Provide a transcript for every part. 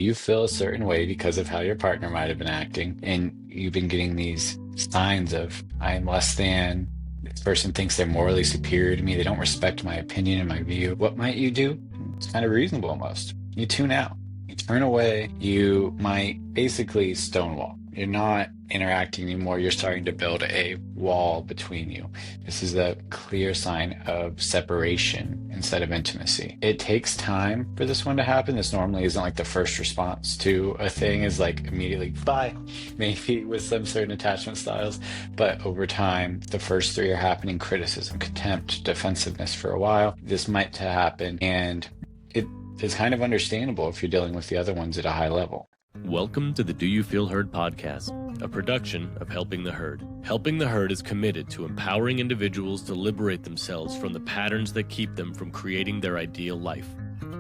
You feel a certain way because of how your partner might have been acting, and you've been getting these signs of, I am less than, this person thinks they're morally superior to me, they don't respect my opinion and my view. What might you do? It's kind of reasonable almost. You tune out. You turn away. You might basically stonewall. You're not interacting anymore. You're starting to build a wall between you. This is a clear sign of separation instead of intimacy. It takes time for this one to happen. This normally isn't like the first response to a thing is like immediately bye, maybe with some certain attachment styles. But over time, the first three are happening: criticism, contempt, defensiveness for a while. This might happen, and it is kind of understandable if you're dealing with the other ones at a high level. Welcome to the Do You Feel Heard podcast, a production of Helping the Herd. Helping the Herd is committed to empowering individuals to liberate themselves from the patterns that keep them from creating their ideal life.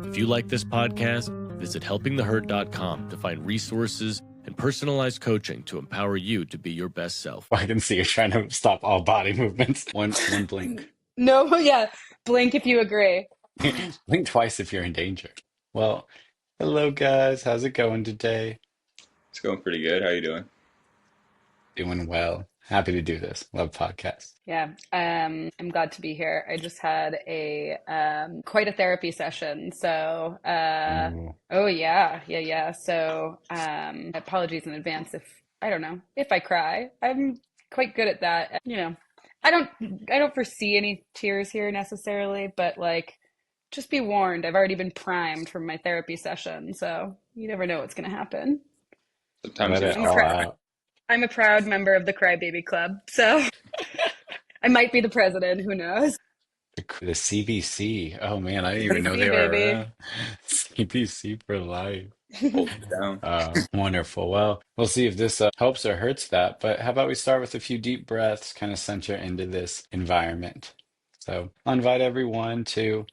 If you like this podcast, visit helpingtheherd.com to find resources and personalized coaching to empower you to be your best self. I can see you're trying to stop all body movements. One blink. No, yeah. Blink if you agree. Blink twice if you're in danger. Well, hello guys. How's it going today? It's going pretty good. How you doing? Doing well. Happy to do this. Love podcasts. Yeah. I'm glad to be here. I just had a quite a therapy session. So Ooh. oh yeah. So apologies in advance if I cry. I'm quite good at that. You know, I don't foresee any tears here necessarily, but like just be warned, I've already been primed from my therapy session, so you never know what's gonna happen. Sometimes Let it you all out. I'm a proud member of the Crybaby Club, so I might be the president, who knows? The CBC. Oh man, I didn't even know CBC, they were baby. around. CBC for life. hold it down. Wonderful. Well, we'll see if this helps or hurts that. But how about we start with a few deep breaths, kind of center into this environment. So I'll invite everyone to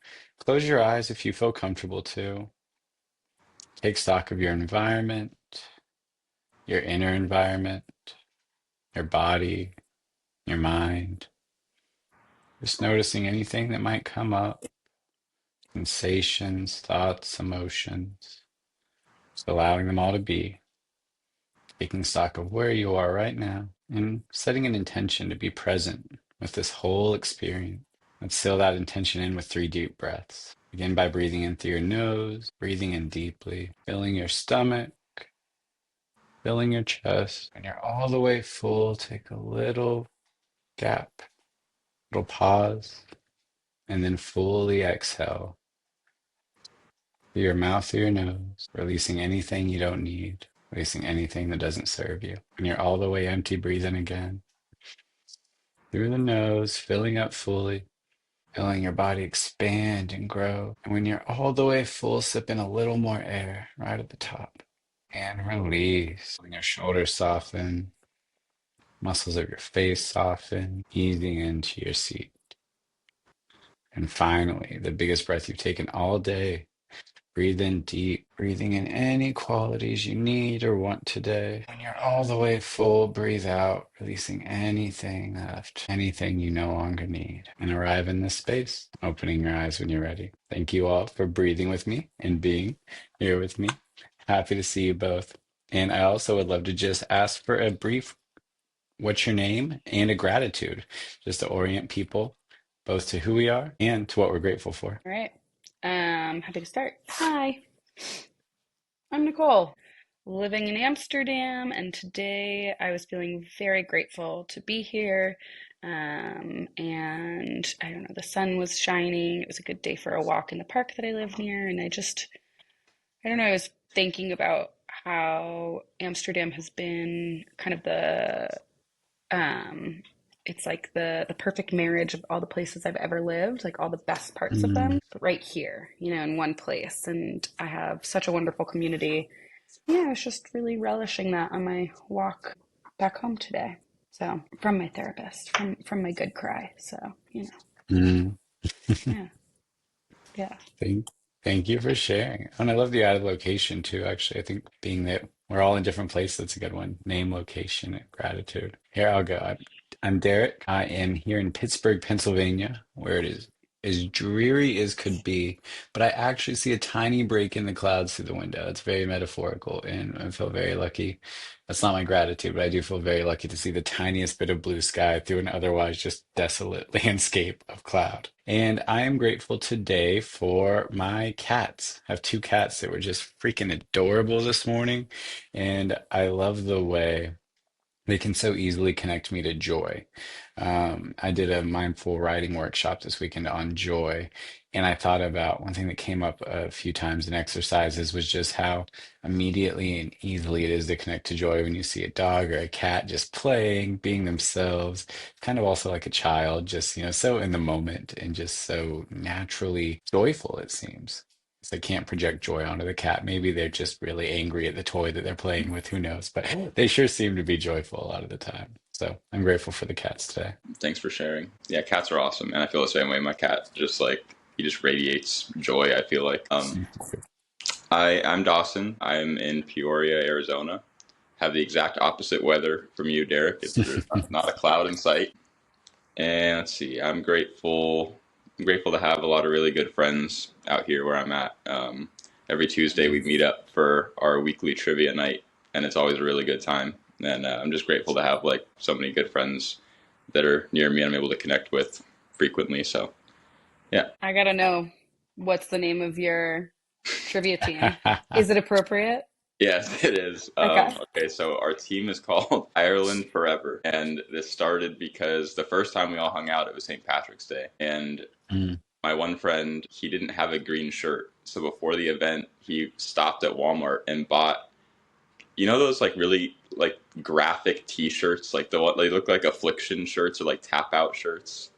close your eyes if you feel comfortable to. Take stock of your environment, your inner environment, your body, your mind. Just noticing anything that might come up, sensations, thoughts, emotions. Just allowing them all to be. Taking stock of where you are right now and setting an intention to be present with this whole experience. Let's seal that intention in with 3 deep breaths. Begin by breathing in through your nose, breathing in deeply, filling your stomach, filling your chest. When you're all the way full, take a little gap, little pause, and then fully exhale through your mouth, through your nose, releasing anything you don't need, releasing anything that doesn't serve you. When you're all the way empty, breathe in again. Through the nose, filling up fully, feeling your body expand and grow. And when you're all the way full, sip in a little more air right at the top. And release. When your shoulders soften, muscles of your face soften, easing into your seat. And finally, the biggest breath you've taken all day. Breathe in deep, breathing in any qualities you need or want today. When you're all the way full, breathe out, releasing anything left, anything you no longer need. And arrive in this space, opening your eyes when you're ready. Thank you all for breathing with me and being here with me. Happy to see you both. And I also would love to just ask for a brief, what's your name, and a gratitude, just to orient people both to who we are and to what we're grateful for. All right. Happy to start. Hi, I'm Nicole, living in Amsterdam, and today I was feeling very grateful to be here. And I don't know, the sun was shining. It was a good day for a walk in the park that I live near, and I don't know, I was thinking about how Amsterdam has been kind of it's like the perfect marriage of all the places I've ever lived, like all the best parts of them, but right here, in one place. And I have such a wonderful community. Yeah, I was just really relishing that on my walk back home today. So from my therapist, from my good cry. So, Mm. yeah. Yeah. Thank you for sharing. And I love the added location too, actually. I think being that we're all in different places, that's a good one. Name, location, and gratitude. Here I'll go. I'm Derrick. I am here in Pittsburgh, Pennsylvania, where it as dreary as could be, but I actually see a tiny break in the clouds through the window. It's very metaphorical, and I feel very lucky. That's not my gratitude, but I do feel very lucky to see the tiniest bit of blue sky through an otherwise just desolate landscape of cloud. And I am grateful today for my cats. I have two cats that were just freaking adorable this morning, and I love the way they can so easily connect me to joy. I did a mindful writing workshop this weekend on joy, and I thought about one thing that came up a few times in exercises was just how immediately and easily it is to connect to joy when you see a dog or a cat just playing, being themselves, kind of also like a child, just, so in the moment and just so naturally joyful, it seems. They can't project joy onto the cat. Maybe they're just really angry at the toy that they're playing with. Who knows? But they sure seem to be joyful a lot of the time. So I'm grateful for the cats today. Thanks for sharing. Yeah, cats are awesome, and I feel the same way. My cat just he just radiates joy, I feel like. I'm Dawson. I'm in Peoria, Arizona. Have the exact opposite weather from you, Derrick. There's not a cloud in sight. And let's see, I'm grateful to have a lot of really good friends out here where I'm at. Every Tuesday we meet up for our weekly trivia night, and it's always a really good time. And I'm just grateful to have so many good friends that are near me and I'm able to connect with frequently. So, yeah. I gotta know, what's the name of your trivia team? Is it appropriate? Yes, it is. Okay. Okay, so our team is called Ireland Forever, and this started because the first time we all hung out, it was St. Patrick's Day, and my one friend, he didn't have a green shirt, so before the event, he stopped at Walmart and bought, those really graphic T-shirts, like the what they look like affliction shirts or like tap out shirts.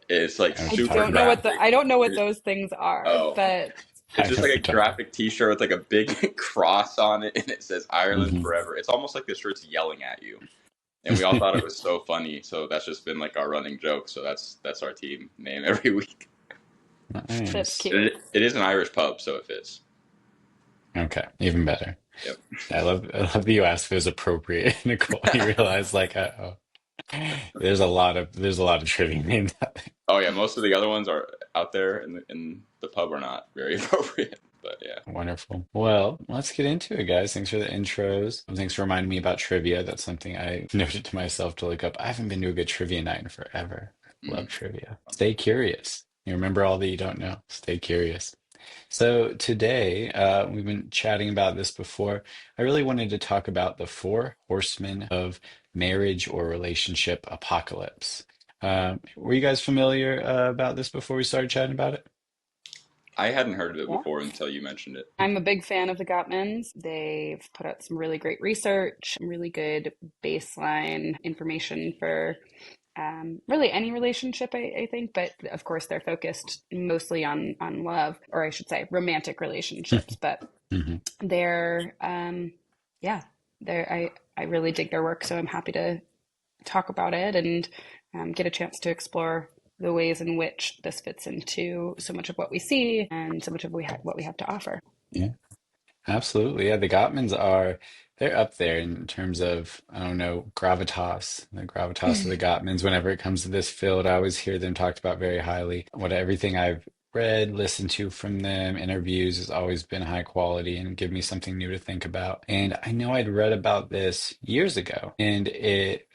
It's super graphic. I don't know what those things are, Oh. but It's just like a graphic T-shirt with like a big cross on it, and it says Ireland Forever. It's almost like the shirt's yelling at you, and we all thought it was so funny. So that's just been our running joke. So that's our team name every week. Nice. That's cute. It is an Irish pub, so it fits. Okay, even better. Yep. I love that you asked if it was appropriate, Nicole. You realize there's a lot of trivia named out there. Oh yeah, most of the other ones are out there in the pub are not very appropriate. But yeah. Wonderful. Well, let's get into it, guys. Thanks for the intros. Thanks for reminding me about trivia. That's something I noted to myself to look up. I haven't been to a good trivia night in forever. Love trivia. Stay curious. You remember all that you don't know. Stay curious. So today, we've been chatting about this before. I really wanted to talk about the four horsemen of marriage or relationship apocalypse. Were you guys familiar about this before we started chatting about it? I hadn't heard of it before until you mentioned it. I'm a big fan of the Gottmans. They've put out some really great research, really good baseline information for really any relationship, I think. But of course, they're focused mostly on love, or I should say, romantic relationships. But they're, I really dig their work, so I'm happy to talk about it and get a chance to explore the ways in which this fits into so much of what we see and so much of what we have to offer. Yeah, absolutely. Yeah, the Gottmans they're up there in terms of, I don't know, gravitas, the gravitas of the Gottmans. Whenever it comes to this field, I always hear them talked about very highly. Everything I've read, listened to from them, interviews has always been high quality and give me something new to think about. And I know I'd read about this years ago, and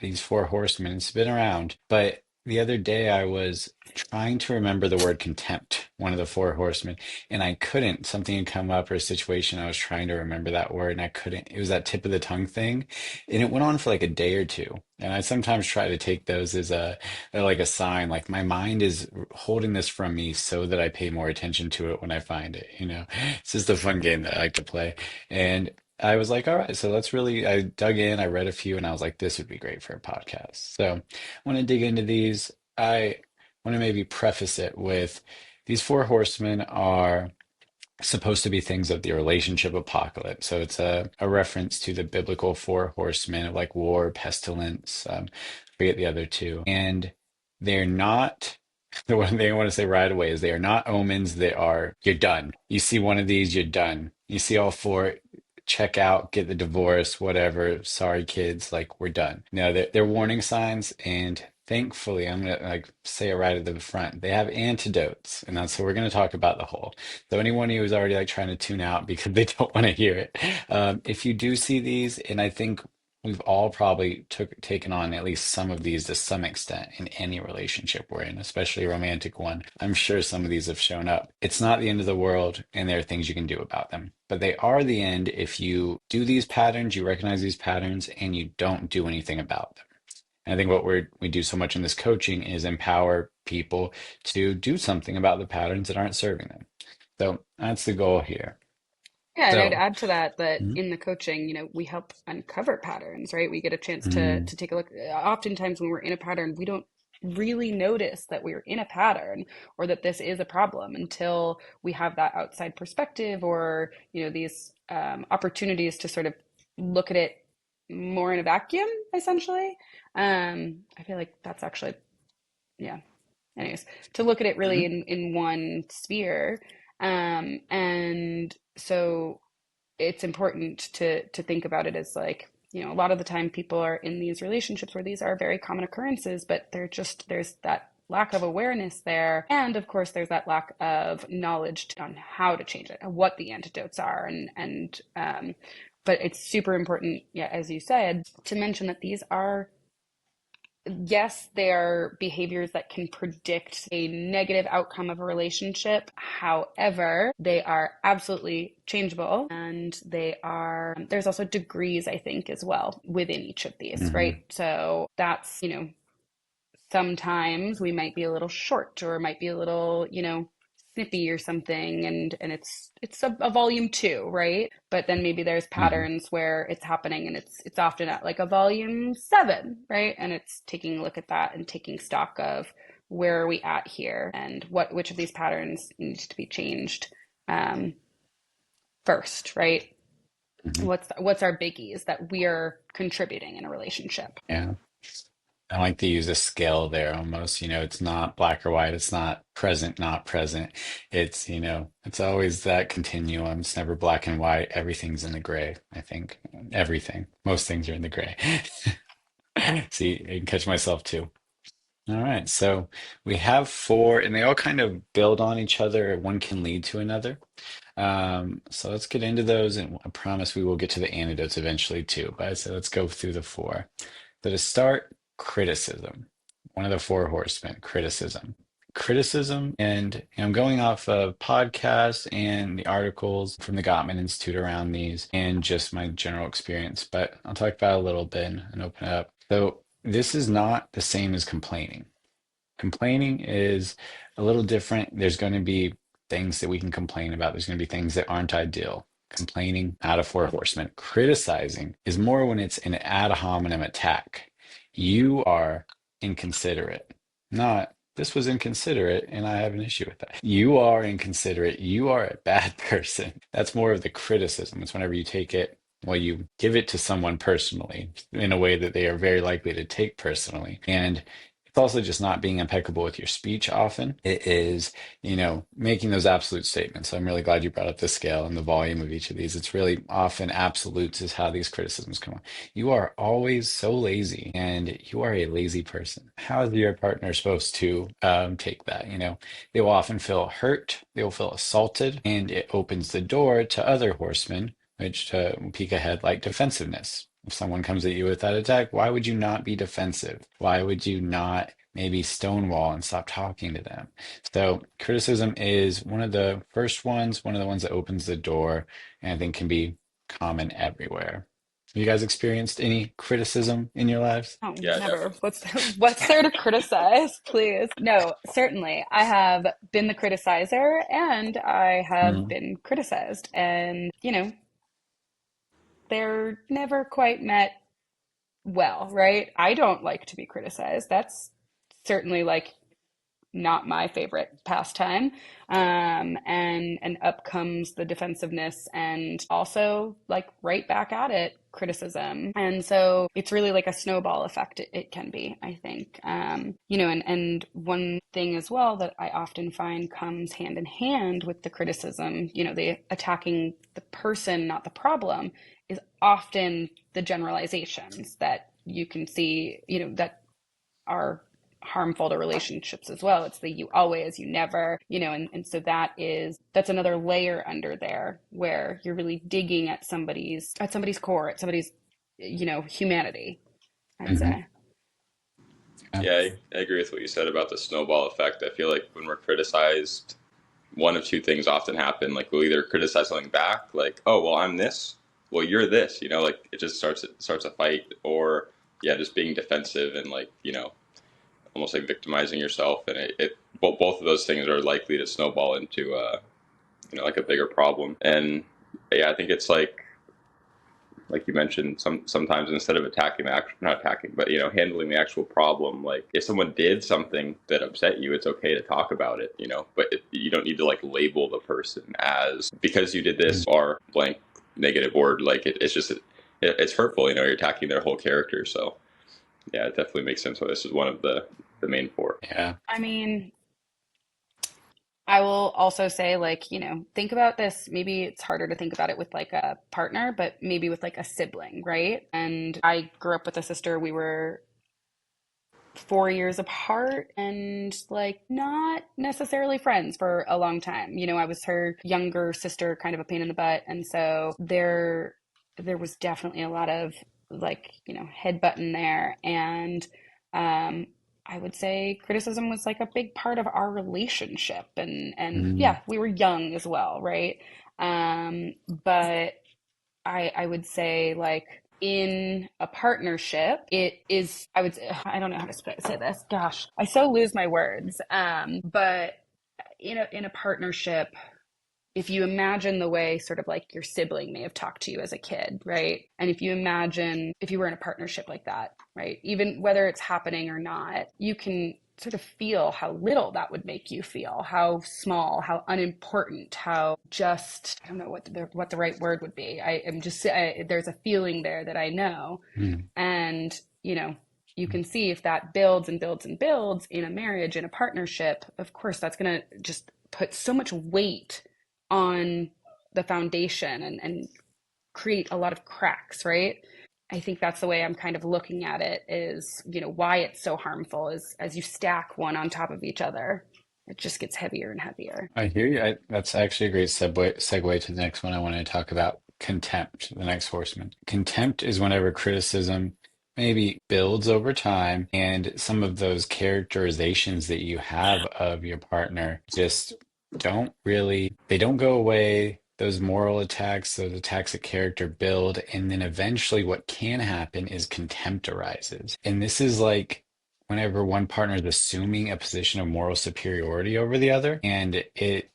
these four horsemen, it's been around, but the other day I was trying to remember the word contempt, one of the four horsemen, and I couldn't. Something had come up or a situation I was trying to remember that word and I couldn't. It was that tip of the tongue thing. And it went on for like a day or two. And I sometimes try to take those as like a sign, like my mind is holding this from me so that I pay more attention to it when I find it. It's just a fun game that I like to play. And I was like, all right, so I dug in, I read a few, and I was like, this would be great for a podcast. So I want to dig into these. I want to maybe preface it with these four horsemen are supposed to be things of the relationship apocalypse. So it's a reference to the biblical four horsemen of like war, pestilence, forget the other two. And they're not, the one thing I want to say right away is they are not omens. You're done. You see one of these, you're done. You see all four, check out, get the divorce, whatever. Sorry, kids, like we're done. No, they're warning signs, and thankfully, I'm gonna like say it right at the front. They have antidotes, and that's what we're gonna talk about the whole. So anyone who is already like trying to tune out because they don't want to hear it, if you do see these, and I think we've all probably taken on at least some of these to some extent in any relationship we're in, especially a romantic one. I'm sure some of these have shown up. It's not the end of the world, and there are things you can do about them. But they are the end if you do these patterns, you recognize these patterns, and you don't do anything about them. And I think what we do so much in this coaching is empower people to do something about the patterns that aren't serving them. So that's the goal here. Yeah, and I'd So, add to that that mm, in the coaching, we help uncover patterns, right? We get a chance mm, to take a look. Oftentimes when we're in a pattern, we don't really notice that we're in a pattern or that this is a problem until we have that outside perspective or, these opportunities to sort of look at it more in a vacuum, essentially. I feel like that's actually, yeah. Anyways, to look at it really mm, in one sphere. And so it's important to think about it as like, a lot of the time people are in these relationships where these are very common occurrences, but there's that lack of awareness there. And of course, there's that lack of knowledge on how to change it, what the antidotes are. But it's super important, yeah, as you said, to mention that these are, yes, they are behaviors that can predict a negative outcome of a relationship. However, they are absolutely changeable and there's also degrees, I think, as well within each of these, mhm, right? So that's, sometimes we might be a little short or might be a little, snippy or something, and it's a volume two, right? But then maybe there's mhm. patterns where it's happening and it's often at like a volume seven, right? And it's taking a look at that and taking stock of where are we at here and which of these patterns needs to be changed um, first, right? Mhm. What's our biggies that we are contributing in a relationship? Yeah. I like to use a scale there almost, it's not black or white. It's not present, not present. It's always that continuum. It's never black and white. Everything's in the gray, I think. Everything. Most things are in the gray. See, I can catch myself too. All right. So we have four, and they all kind of build on each other. One can lead to another. So let's get into those, and I promise we will get to the antidotes eventually too. But so let's go through the four. So to start, criticism. One of the four horsemen, criticism. Criticism, and I'm going off of podcasts and the articles from the Gottman Institute around these and just my general experience, but I'll talk about it a little bit and open it up. So this is not the same as complaining. Complaining is a little different. There's going to be things that we can complain about. There's going to be things that aren't ideal. Complaining, out of Four Horsemen. Criticizing is more when it's an ad hominem attack. You are inconsiderate. Not, this was inconsiderate and I have an issue with that. You are inconsiderate. You are a bad person. That's more of the criticism. It's whenever you take it, well, you give it to someone personally in a way that they are very likely to take personally. And it's also just not being impeccable with your speech often. It is, making those absolute statements. So I'm really glad you brought up the scale and the volume of each of these. It's really often absolutes is how these criticisms come on. You are always so lazy and you are a lazy person. How is your partner supposed to take that? They will often feel hurt, they will feel assaulted, and it opens the door to other horsemen, which to peek ahead, like defensiveness. If someone comes at you with that attack, why would you not be defensive? Why would you not maybe stonewall and stop talking to them? So criticism is one of the first ones, one of the ones that opens the door, and I think can be common everywhere. Have you guys experienced any criticism in your lives? Oh, Yeah, never. definitely. What's there to criticize, please? No, certainly. I have been the criticizer and I have Mm, been criticized. And, they're never quite met well, right? I don't like to be criticized. That's certainly like not my favorite pastime. And up comes the defensiveness and also like right back at it, criticism. And so it's really like a snowball effect. It can be, I think. And one thing as well that I often find comes hand in hand with the criticism, the attacking the person, not the problem, is often the generalizations that you can see, that are harmful to relationships as well. It's the you always, you never, and so that's another layer under there where you're really digging at somebody's core, at somebody's, humanity, I'd Hmm. say. Yeah. Yeah, I agree with what you said about the snowball effect. I feel like when we're criticized, one of two things often happen. Like we'll either criticize something back, like, "Oh, well, I'm this. Well, you're this." Like it just starts a fight, or yeah, just being defensive and like almost like victimizing yourself, and both of those things are likely to snowball into like a bigger problem. And yeah, I think it's like you mentioned, sometimes instead of attacking the actual, not attacking, but handling the actual problem. Like if someone did something that upset you, it's okay to talk about it, but you don't need to like label the person as because you did this or blank negative word. Like it's just it's hurtful. You're attacking their whole character. So yeah, it definitely makes sense why this is one of the main four. Yeah. I mean, I will also say, like, think about this. Maybe it's harder to think about it with like a partner, but maybe with like a sibling, right? And I grew up with a sister. We were 4 years apart and like not necessarily friends for a long time. I was her younger sister, kind of a pain in the butt. And so there was definitely a lot of like, head button there. And I would say criticism was like a big part of our relationship. And Mm. yeah, we were young as well, right? But I would say like in a partnership, it is, I don't know how to say this. Gosh, I so lose my words. But in a partnership, if you imagine the way sort of like your sibling may have talked to you as a kid, right? And if you imagine if you were in a partnership like that, right? Even whether it's happening or not, you can sort of feel how little that would make you feel, how small, how unimportant, how just, I don't know what the right word would be. There's a feeling there that I know. Mm. And, you can see if that builds and builds and builds in a marriage, in a partnership, of course, that's going to just put so much weight on the foundation and create a lot of cracks, right? I think that's the way I'm kind of looking at it is, why it's so harmful is as you stack one on top of each other, it just gets heavier and heavier. I hear you. That's actually a great segue to the next one I wanted to talk about, contempt, the next horseman. Contempt is whenever criticism maybe builds over time and some of those characterizations that you have of your partner just they don't go away. Those moral attacks, those attacks of character build, and then eventually what can happen is contempt arises. And this is like whenever one partner is assuming a position of moral superiority over the other, and it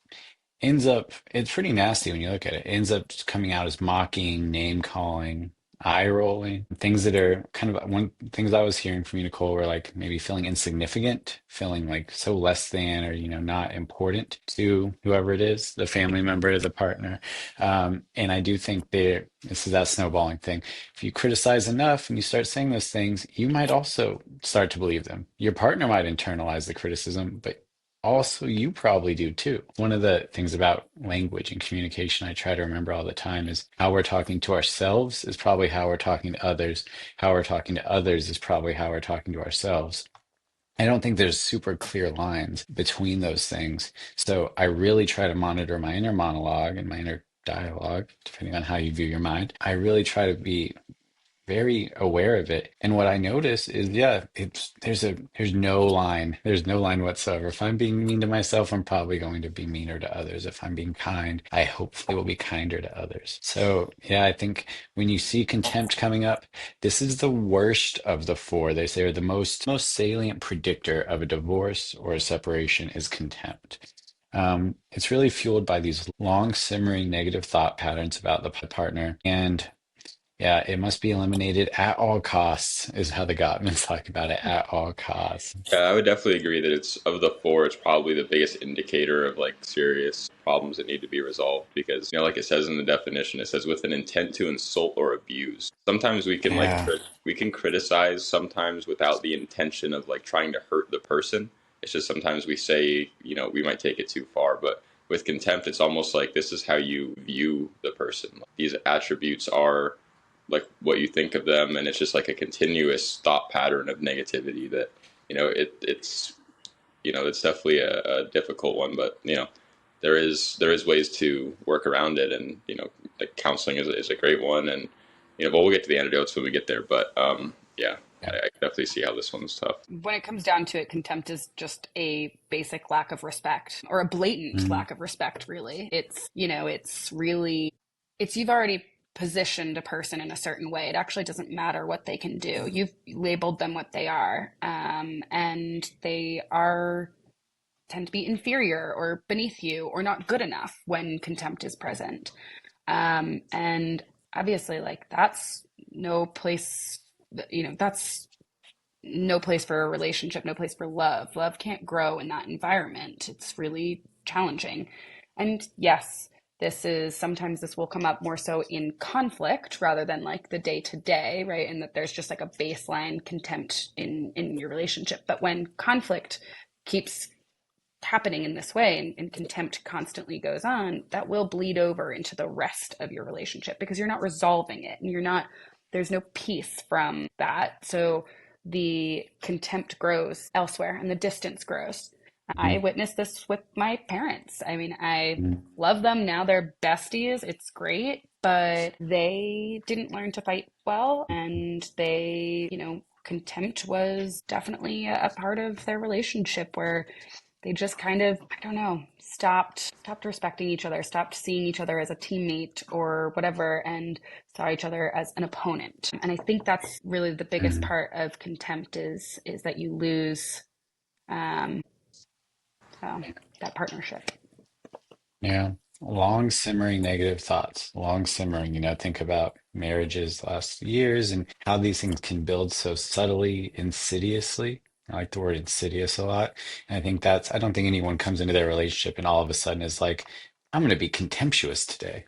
ends up, it's pretty nasty when you look at it. It ends up just coming out as mocking, name calling, eye rolling, things that are kind of one things I was hearing from you, Nicole, were like maybe feeling insignificant, feeling like so less than or, not important to whoever it is, the family member, the partner. And I do think this is that snowballing thing. If you criticize enough and you start saying those things, you might also start to believe them. Your partner might internalize the criticism, but also, you probably do too. One of the things about language and communication I try to remember all the time is how we're talking to ourselves is probably how we're talking to others. How we're talking to others is probably how we're talking to ourselves. I don't think there's super clear lines between those things. So I really try to monitor my inner monologue and my inner dialogue, depending on how you view your mind. I really try to be very aware of it. And what I notice is, yeah, there's no line whatsoever. If I'm being mean to myself, I'm probably going to be meaner to others. If I'm being kind, I hopefully will be kinder to others. So yeah, I think when you see contempt coming up, this is the worst of the four. They say are the most salient predictor of a divorce or a separation is contempt. It's really fueled by these long simmering negative thought patterns about the partner. And yeah, it must be eliminated at all costs, is how the Gottmans talk about it, at all costs. Yeah, I would definitely agree that it's of the four, it's probably the biggest indicator of like serious problems that need to be resolved because like it says in the definition, it says with an intent to insult or abuse. Sometimes we can Yeah. we can criticize sometimes without the intention of like trying to hurt the person. It's just sometimes we say, we might take it too far, but with contempt, it's almost like this is how you view the person. These attributes are like what you think of them, and it's just like a continuous thought pattern of negativity that it's it's definitely a difficult one, but there is ways to work around it, and like counseling is a great one, and but we'll get to the antidotes when we get there. But yeah, Yeah. I definitely see how this one's tough. When it comes down to it, contempt is just a basic lack of respect, or a blatant Mm, lack of respect, really. It's really, it's you've already positioned a person in a certain way. It actually doesn't matter what they can do. You've labeled them what they are, and they are tend to be inferior or beneath you or not good enough when contempt is present. And obviously, like that's no place, that's no place for a relationship, no place for love. Love can't grow in that environment. It's really challenging. And yes, sometimes this will come up more so in conflict rather than like the day to day, right? And that there's just like a baseline contempt in your relationship. But when conflict keeps happening in this way and contempt constantly goes on, that will bleed over into the rest of your relationship because you're not resolving it and there's no peace from that. So the contempt grows elsewhere and the distance grows. I mm, witnessed this with my parents. I mean, I mm, love them now. They're besties. It's great, but they didn't learn to fight well. And contempt was definitely a part of their relationship where they just kind of, I don't know, stopped respecting each other, stopped seeing each other as a teammate or whatever, and saw each other as an opponent. And I think that's really the biggest mm. part of contempt is that you lose um, that partnership. Yeah. Long simmering negative thoughts, long simmering, think about marriages last years and how these things can build so subtly, insidiously. I like the word insidious a lot. And I don't think anyone comes into their relationship and all of a sudden is like, I'm going to be contemptuous today.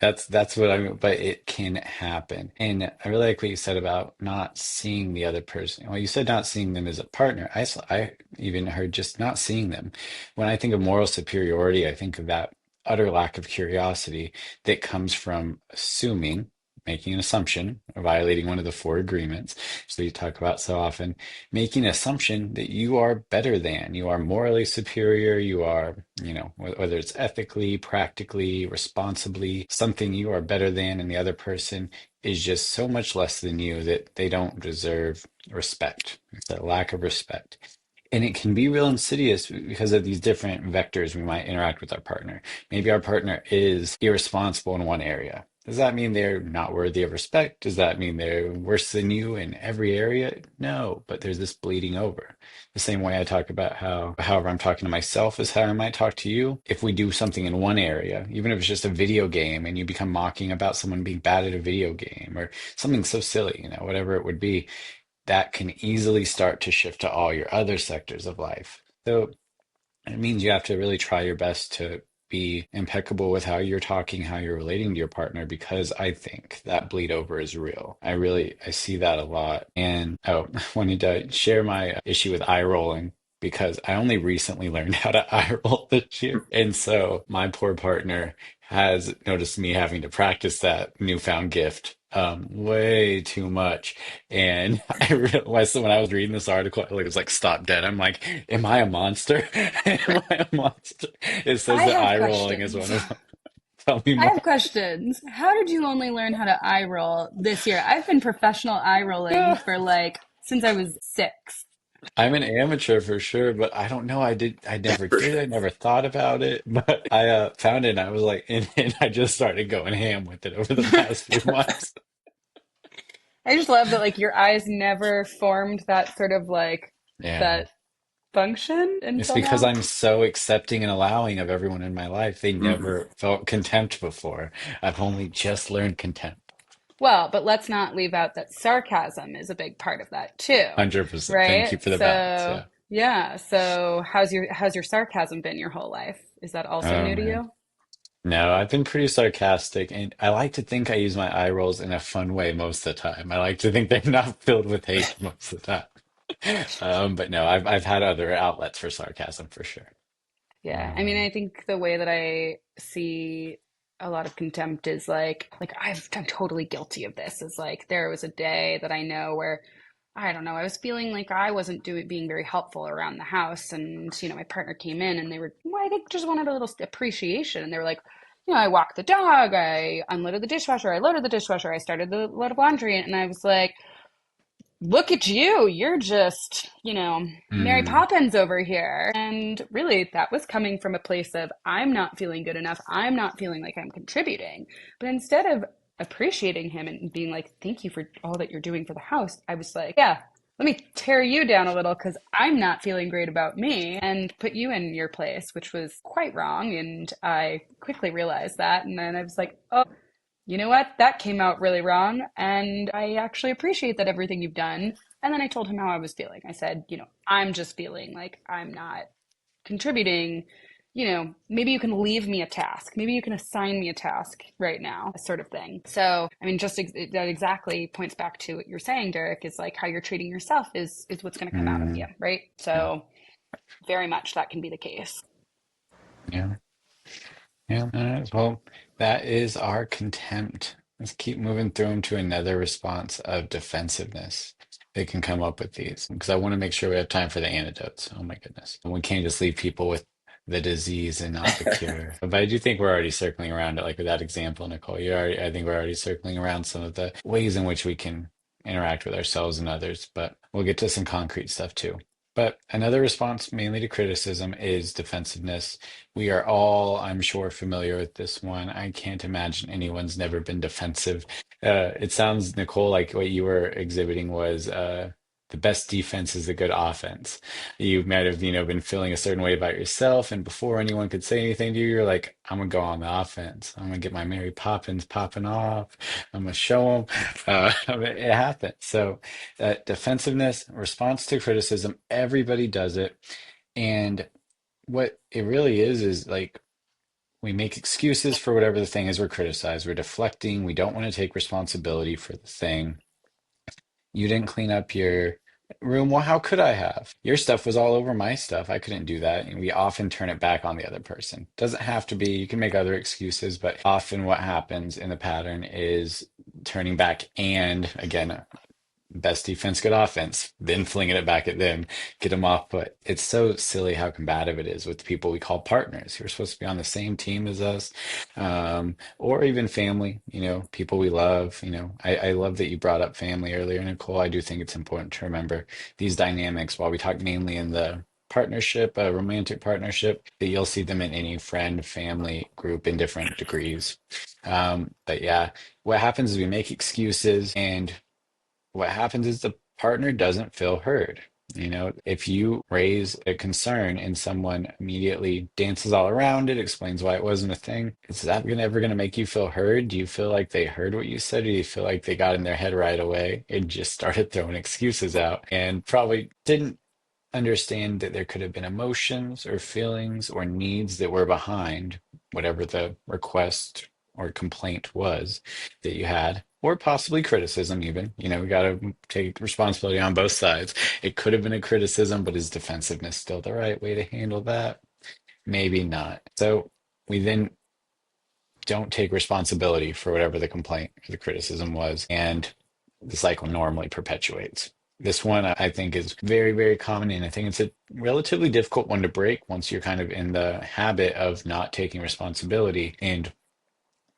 That's what but it can happen. And I really like what you said about not seeing the other person. Well, you said not seeing them as a partner. I even heard just not seeing them. When I think of moral superiority, I think of that utter lack of curiosity that comes from making an assumption, or violating one of the four agreements. So you talk about so often, making an assumption that you are better than, you are morally superior, you are, whether it's ethically, practically, responsibly, something you are better than, and the other person is just so much less than you that they don't deserve respect. It's that lack of respect. And it can be real insidious because of these different vectors we might interact with our partner. Maybe our partner is irresponsible in one area. Does that mean they're not worthy of respect? Does that mean they're worse than you in every area? No, but there's this bleeding over. The same way I talk about however I'm talking to myself is how I might talk to you. If we do something in one area, even if it's just a video game and you become mocking about someone being bad at a video game or something so silly, whatever it would be, that can easily start to shift to all your other sectors of life. So it means you have to really try your best to be impeccable with how you're talking, how you're relating to your partner, because I think that bleed over is real. I see that a lot. And I wanted to share my issue with eye rolling because I only recently learned how to eye roll this year. And so my poor partner has noticed me having to practice that newfound gift way too much. And I realized that when I was reading this article, it was like stop dead. I'm like, am I a monster? Am I a monster? It says I that have eye rolling is questions. one of them. Tell me I more. have questions. How did you only learn how to eye roll this year? I've been professional eye rolling for like since I was 6. I'm an amateur for sure, but I don't know. I never did. I never thought about it, but I found it and I was like, and I just started going ham with it over the past few months. I just love that like your eyes never formed that sort of like Yeah. that function It's until because now. I'm so accepting and allowing of everyone in my life. They Hmm. never felt contempt before. I've only just learned contempt. Well, but let's not leave out that sarcasm is a big part of that too, 100%. Thank you right? for the balance. So, Yeah. yeah. So, how's your sarcasm been your whole life? Is that also Oh new to man. you? No, I've been pretty sarcastic, and I like to think I use my eye rolls in a fun way most of the time. I like to think they're not filled with hate most of the time. But no, I've had other outlets for sarcasm for sure. Yeah. I mean, Um, I think the way that I see a lot of contempt is like I'm totally guilty of this. Is like there was a day that I know where I don't know, I was feeling like I wasn't being very helpful around the house. And, my partner came in and they were, well, I think just wanted a little appreciation. And they were like, I walked the dog, I unloaded the dishwasher, I loaded the dishwasher, I started the load of laundry. And I was like, look at you, you're just, Mary Mm, Poppins over here. And really, that was coming from a place of, I'm not feeling good enough. I'm not feeling like I'm contributing. But instead of appreciating him and being like, thank you for all that you're doing for the house, I was like, yeah, let me tear you down a little because I'm not feeling great about me and put you in your place, which was quite wrong. And I quickly realized that. And then I was like, oh, you know what? That came out really wrong. And I actually appreciate that everything you've done. And then I told him how I was feeling. I said, I'm just feeling like I'm not contributing. Maybe you can leave me a task. Maybe you can assign me a task right now, sort of thing. So, I mean, that exactly points back to what you're saying, Derrick, is like how you're treating yourself is what's going to come out of you, mm, right? yeah, So, very much that can be the case. yeah, yeah. All right. Well, that is our contempt. Let's keep moving through them to another response of defensiveness. They can come up with these because I want to make sure we have time for the antidotes. Oh my goodness. We can't just leave people with the disease and not the cure. But I do think we're already circling around it, like with that example, Nicole. I think we're already circling around some of the ways in which we can interact with ourselves and others, but we'll get to some concrete stuff too. But another response, mainly to criticism, is defensiveness. We are all, I'm sure, familiar with this one. I can't imagine anyone's never been defensive. It sounds, Nicole, like what you were exhibiting was the best defense is a good offense. You might have, been feeling a certain way about yourself, and before anyone could say anything to you, you're like, I'm gonna go on the offense. I'm gonna get my Mary Poppins popping off. I'm gonna show them. It happens. So, defensiveness, response to criticism, everybody does it. And what it really is like we make excuses for whatever the thing is we're criticized. We're deflecting. We don't want to take responsibility for the thing. You didn't clean up your room. Well, how could I have? Your stuff was all over my stuff. I couldn't do that. And we often turn it back on the other person. Doesn't have to be. You can make other excuses, but often what happens in the pattern is turning back and again best defense, good offense, then flinging it back at them, get them off. But it's so silly how combative it is with people we call partners who are supposed to be on the same team as us, or even family, people we love. I love that you brought up family earlier, Nicole. I do think it's important to remember these dynamics while we talk mainly in the partnership, a romantic partnership, that you'll see them in any friend, family group in different degrees. But yeah, what happens is we make excuses and what happens is the partner doesn't feel heard. If you raise a concern and someone immediately dances all around it, explains why it wasn't a thing, is that ever going to make you feel heard? Do you feel like they heard what you said, or do you feel like they got in their head right away and just started throwing excuses out and probably didn't understand that there could have been emotions or feelings or needs that were behind whatever the request or complaint was that you had, or possibly criticism, even. We got to take responsibility on both sides. It could have been a criticism, but is defensiveness still the right way to handle that? Maybe not. So we then don't take responsibility for whatever the complaint or the criticism was, and the cycle normally perpetuates. This one I think is very, very common, and I think it's a relatively difficult one to break once you're kind of in the habit of not taking responsibility and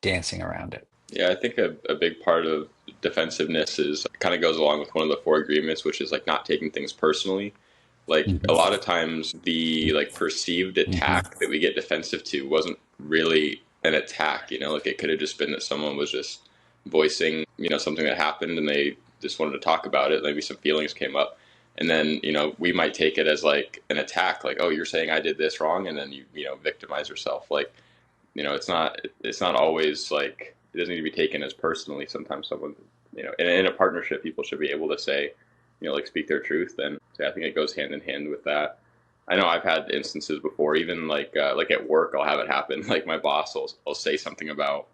dancing around it. Yeah, I think a big part of defensiveness is kind of goes along with one of the four agreements, which is like not taking things personally. Like a Hmm. lot of times the like perceived Hmm. attack that we get defensive to wasn't really an attack, like it could have just been that someone was just voicing, something that happened and they just wanted to talk about it. Maybe some feelings came up. And then, we might take it as like an attack, like, oh, you're saying I did this wrong, and then you victimize yourself. Like, it's not always like it doesn't need to be taken as personally. Sometimes someone, in a partnership, people should be able to say, like speak their truth. And so I think it goes hand in hand with that. I know I've had instances before, even like at work, I'll have it happen. Like my boss will say something about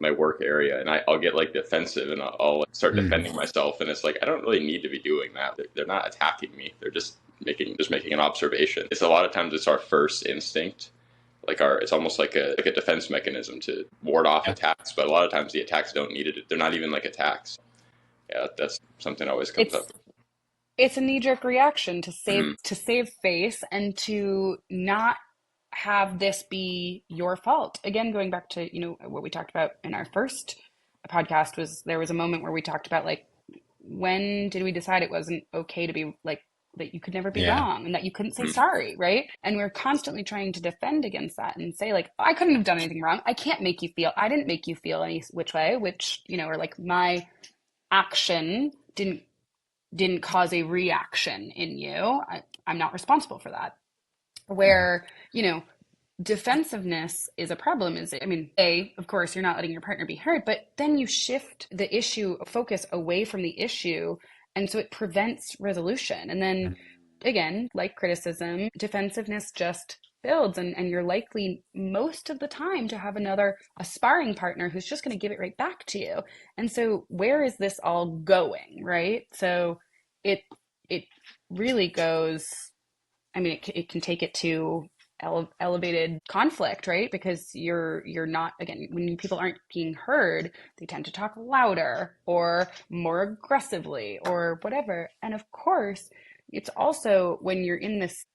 my work area, and I'll get like defensive, and I'll like, start Hmm. defending myself. And it's like I don't really need to be doing that. They're not attacking me. They're just making an observation. It's a lot of times it's our first instinct, like it's almost like a defense mechanism to ward off Yeah. attacks. But a lot of times the attacks don't need it. They're not even like attacks. Yeah, that's something that always comes It's up. it's a knee-jerk reaction to Hmm. save face and to not have this be your fault. Again, going back to, what we talked about in our first podcast, was there was a moment where we talked about like, when did we decide it wasn't okay to be like, that you could never be Yeah. wrong and that you couldn't say Hmm. sorry, right? And we're constantly trying to defend against that and say like, I couldn't have done anything wrong. I can't make you feel, I didn't make you feel any which way, which, or like my action didn't cause a reaction in you. I'm not responsible for that. Where, defensiveness is a problem is, I mean, of course, you're not letting your partner be heard, but then you shift the issue focus away from the issue. And so it prevents resolution. And then again, like criticism, defensiveness just builds, and you're likely most of the time to have a sparring partner who's just going to give it right back to you. And so where is this all going, right? So it it really goes, I mean, it can take it to elevated conflict, right? Because you're not, again, when people aren't being heard, they tend to talk louder or more aggressively or whatever. And of course, it's also when you're in this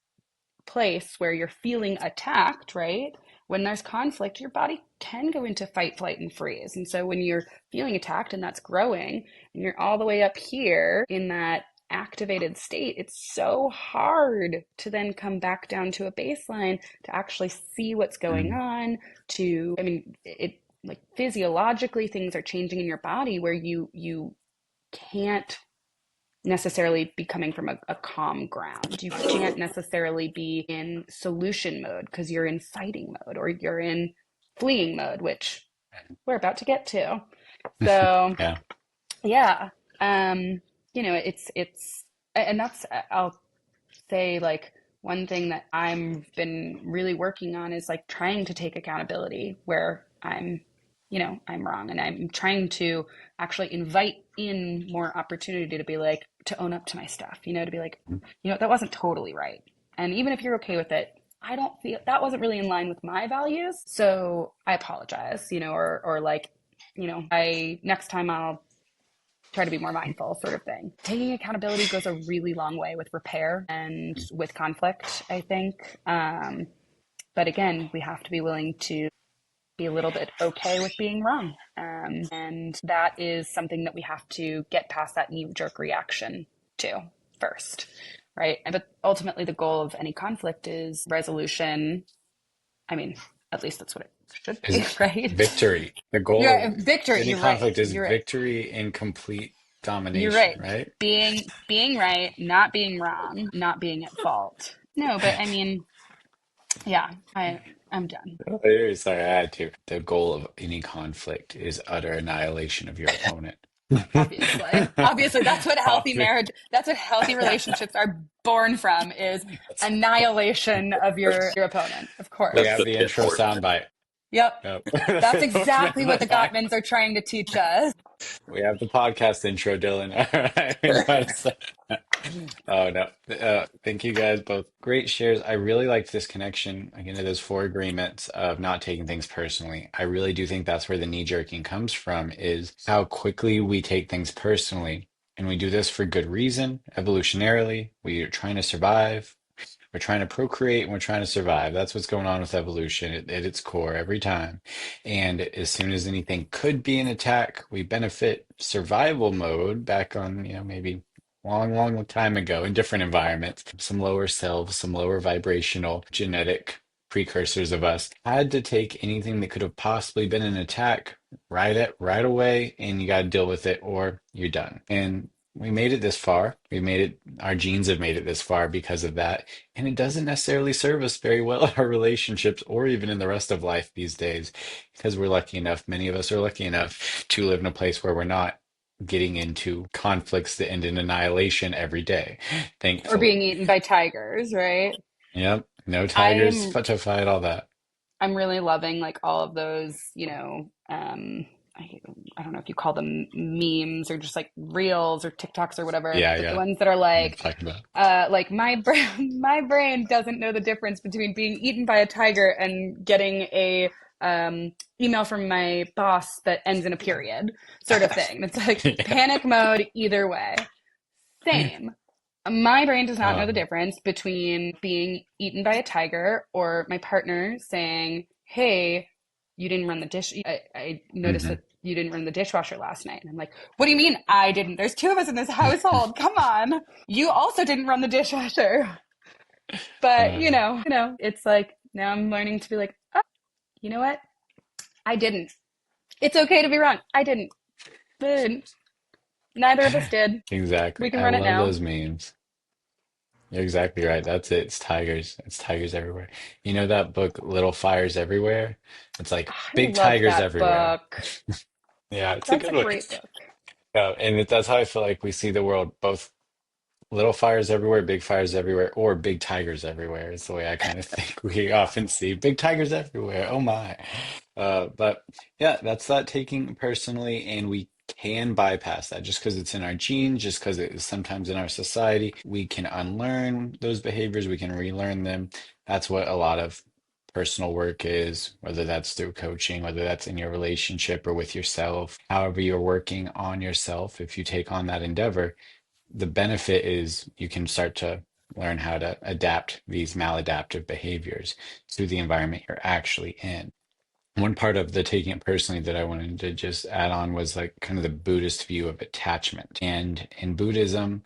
place where you're feeling attacked, right? When there's conflict, your body can go into fight, flight, and freeze. And so when you're feeling attacked and that's growing, and you're all the way up here in that activated state, it's so hard to then come back down to a baseline to actually see what's going on. I mean, it like physiologically things are changing in your body where you can't necessarily be coming from a calm ground. You can't necessarily be in solution mode because you're in fighting mode or you're in fleeing mode, which we're about to get to. So Yeah. yeah, it's and that's, I'll say, like, one thing that I've been really working on is like trying to take accountability where I'm wrong, and I'm trying to actually invite in more opportunity to be like, to own up to my stuff, to be like, that wasn't totally right. And even if you're okay with it, I don't feel that wasn't really in line with my values. So I apologize, or like, next time I'll try to be more mindful, sort of thing. Taking accountability goes a really long way with repair and with conflict, I think. But again, we have to be willing to be a little bit okay with being wrong. And that is something that we have to get past that knee-jerk reaction to first, right? But ultimately, the goal of any conflict is resolution. I mean, at least that's what it should be, Is right? victory. The goal You're of victory. any You're right. conflict is You're right. victory in complete You're domination, right. right? Being right, not being wrong, not being at fault. No, but I mean, yeah, I'm done. Sorry, I had to. The goal of any conflict is utter annihilation of your opponent. Obviously, Obvi- that's what healthy relationships are born from, is annihilation of your opponent. Of We That's course. have the the intro pitchfork. soundbite. Yep. Yep. That's exactly what the Gottmans are trying to teach us. We have the podcast intro, Dylan. All right, we know how to say that. Oh no. Thank you guys both. Great shares. I really liked this connection again to those four agreements of not taking things personally. I really do think that's where the knee jerking comes from, is how quickly we take things personally. And we do this for good reason, evolutionarily. We are trying to survive. We're trying to procreate and we're trying to survive. That's what's going on with evolution at its core every time. And as soon as anything could be an attack, we benefit survival mode back on, maybe long, long time ago in different environments. Some lower selves, some lower vibrational genetic precursors of us had to take anything that could have possibly been an attack right away, and you got to deal with it or you're done. And we made it this far. Our genes have made it this far because of that. And it doesn't necessarily serve us very well in our relationships or even in the rest of life these days, because we're lucky enough, many of us are lucky enough to live in a place where we're not getting into conflicts that end in annihilation every day, Or being thankfully. eaten by tigers, right? Yep. No I tigers am to fight all that. I'm really loving like all of those, I don't know if you call them memes or just like reels or TikToks or whatever, Yeah, but the yeah. ones that are I'm talking about. like my brain, my brain doesn't know the difference between being eaten by a tiger and getting a email from my boss that ends in a period sort of thing. It's like panic mode either way. Same. My brain does not know the difference between being eaten by a tiger or my partner saying, hey, you didn't run the dish. I noticed that you didn't run the dishwasher last night. And I'm like, what do you mean I didn't? There's two of us in this household. Come on. You also didn't run the dishwasher. But, it's like, now I'm learning to be like, oh, you know what? I didn't. It's okay to be wrong. I didn't. Neither of us did. We Exactly. can I run it love now. those memes. You're exactly right. That's it. It's tigers. It's tigers everywhere. You know that book, Little Fires Everywhere? It's like I big love tigers that everywhere. book. Yeah, it's a That's good a one. great book. That's how I feel like we see the world, both little fires everywhere, big fires everywhere, or big tigers everywhere is the way I kind of think we often see big tigers everywhere. Oh my. But yeah, that's that taking personally, and we can bypass that just because it's in our genes, just because it is sometimes in our society. We can unlearn those behaviors, we can relearn them. That's what a lot of personal work is, whether that's through coaching, whether that's in your relationship or with yourself, however you're working on yourself. If you take on that endeavor, the benefit is you can start to learn how to adapt these maladaptive behaviors to the environment you're actually in. One part of the taking it personally that I wanted to just add on was like kind of the Buddhist view of attachment. And in Buddhism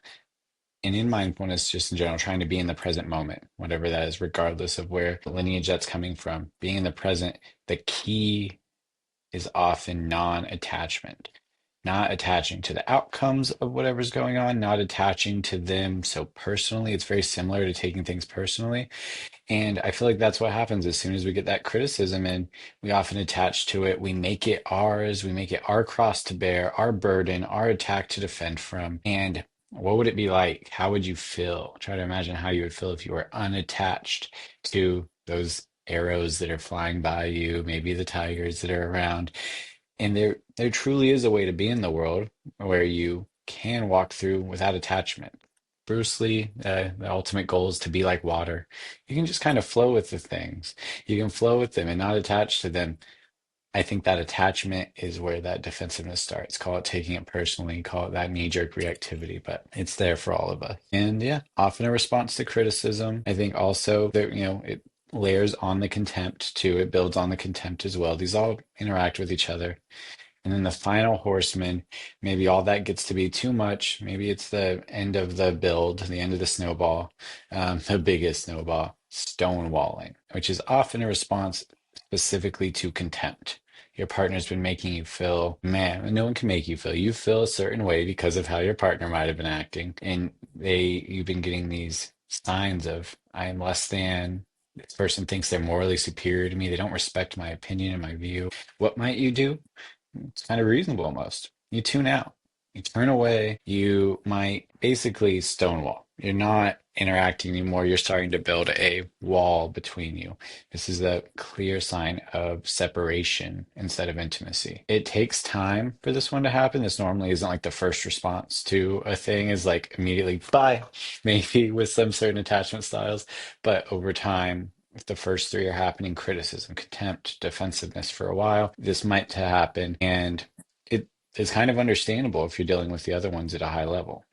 and in mindfulness, just in general, trying to be in the present moment, whatever that is, regardless of where the lineage that's coming from, being in the present, the key is often non-attachment, not attaching to the outcomes of whatever's going on, not attaching to them so personally. It's very similar to taking things personally. And I feel like that's what happens as soon as we get that criticism in, we often attach to it. We make it ours. We make it our cross to bear, our burden, our attack to defend from. And what would it be like? How would you feel? Try to imagine how you would feel if you were unattached to those arrows that are flying by you, maybe the tigers that are around. And there truly is a way to be in the world where you can walk through without attachment. Bruce Lee, the ultimate goal is to be like water. You can just kind of flow with the things. You can flow with them and not attach to them. I think that attachment is where that defensiveness starts. Call it taking it personally, call it that knee-jerk reactivity, but it's there for all of us. And yeah, often a response to criticism. I think also that, it layers on the contempt too. It builds on the contempt as well. These all interact with each other. And then the final horseman, maybe all that gets to be too much. Maybe it's the end of the build, the end of the snowball, the biggest snowball, stonewalling, which is often a response specifically to contempt. Your partner's been making you feel, man, no one can make you feel. You feel a certain way because of how your partner might have been acting. And you've been getting these signs of, I am less than, this person thinks they're morally superior to me. They don't respect my opinion and my view. What might you do? It's kind of reasonable almost. You tune out, you turn away, you might basically stonewall. You're not interacting anymore. You're starting to build a wall between you. This is a clear sign of separation instead of intimacy. It takes time for this one to happen. This normally isn't like the first response to a thing is like immediately bye, maybe with some certain attachment styles, but over time, if the first three are happening, criticism, contempt, defensiveness for a while, this might to happen. And it is kind of understandable if you're dealing with the other ones at a high level.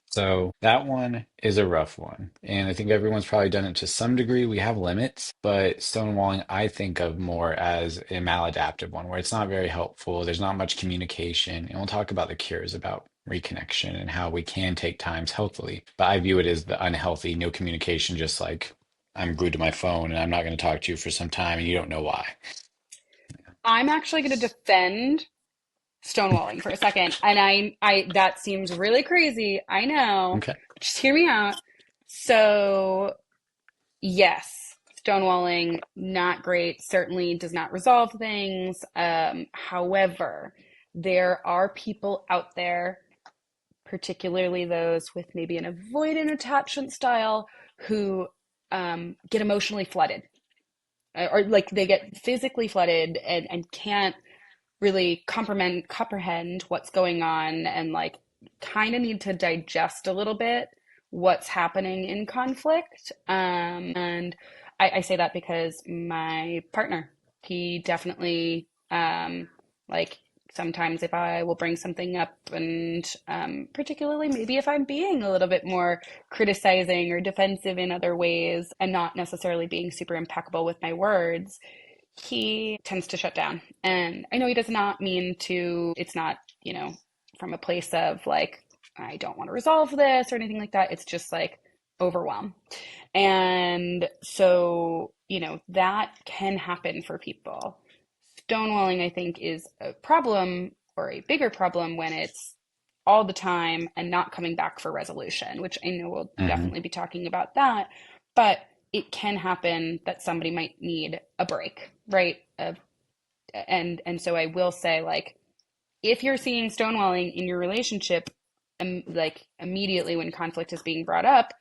So that one is a rough one. And I think everyone's probably done it to some degree. We have limits, but stonewalling I think of more as a maladaptive one where it's not very helpful. There's not much communication. And we'll talk about the cures about reconnection and how we can take times healthily. But I view it as the unhealthy, no communication, just like I'm glued to my phone and I'm not going to talk to you for some time and you don't know why. I'm actually going to defend stonewalling for a second. And I that seems really crazy. I know. Okay. Just hear me out. So, yes, stonewalling, not great. Certainly does not resolve things. However, there are people out there, particularly those with maybe an avoidant attachment style, who get emotionally flooded. Or like they get physically flooded and can't really comprehend what's going on and like kind of need to digest a little bit what's happening in conflict. And I say that because my partner He definitely, like sometimes if I will bring something up and particularly maybe if I'm being a little bit more criticizing or defensive in other ways and not necessarily being super impeccable with my words, he tends to shut down. And I know he does not mean to, it's not, from a place of like, I don't want to resolve this or anything like that. It's just like overwhelm. And so, that can happen for people. Stonewalling, I think, is a problem or a bigger problem when it's all the time and not coming back for resolution, which I know we'll Hmm. definitely be talking about that. But it can happen that somebody might need a break, right? And so I will say, like, if you're seeing stonewalling in your relationship, like immediately when conflict is being brought up,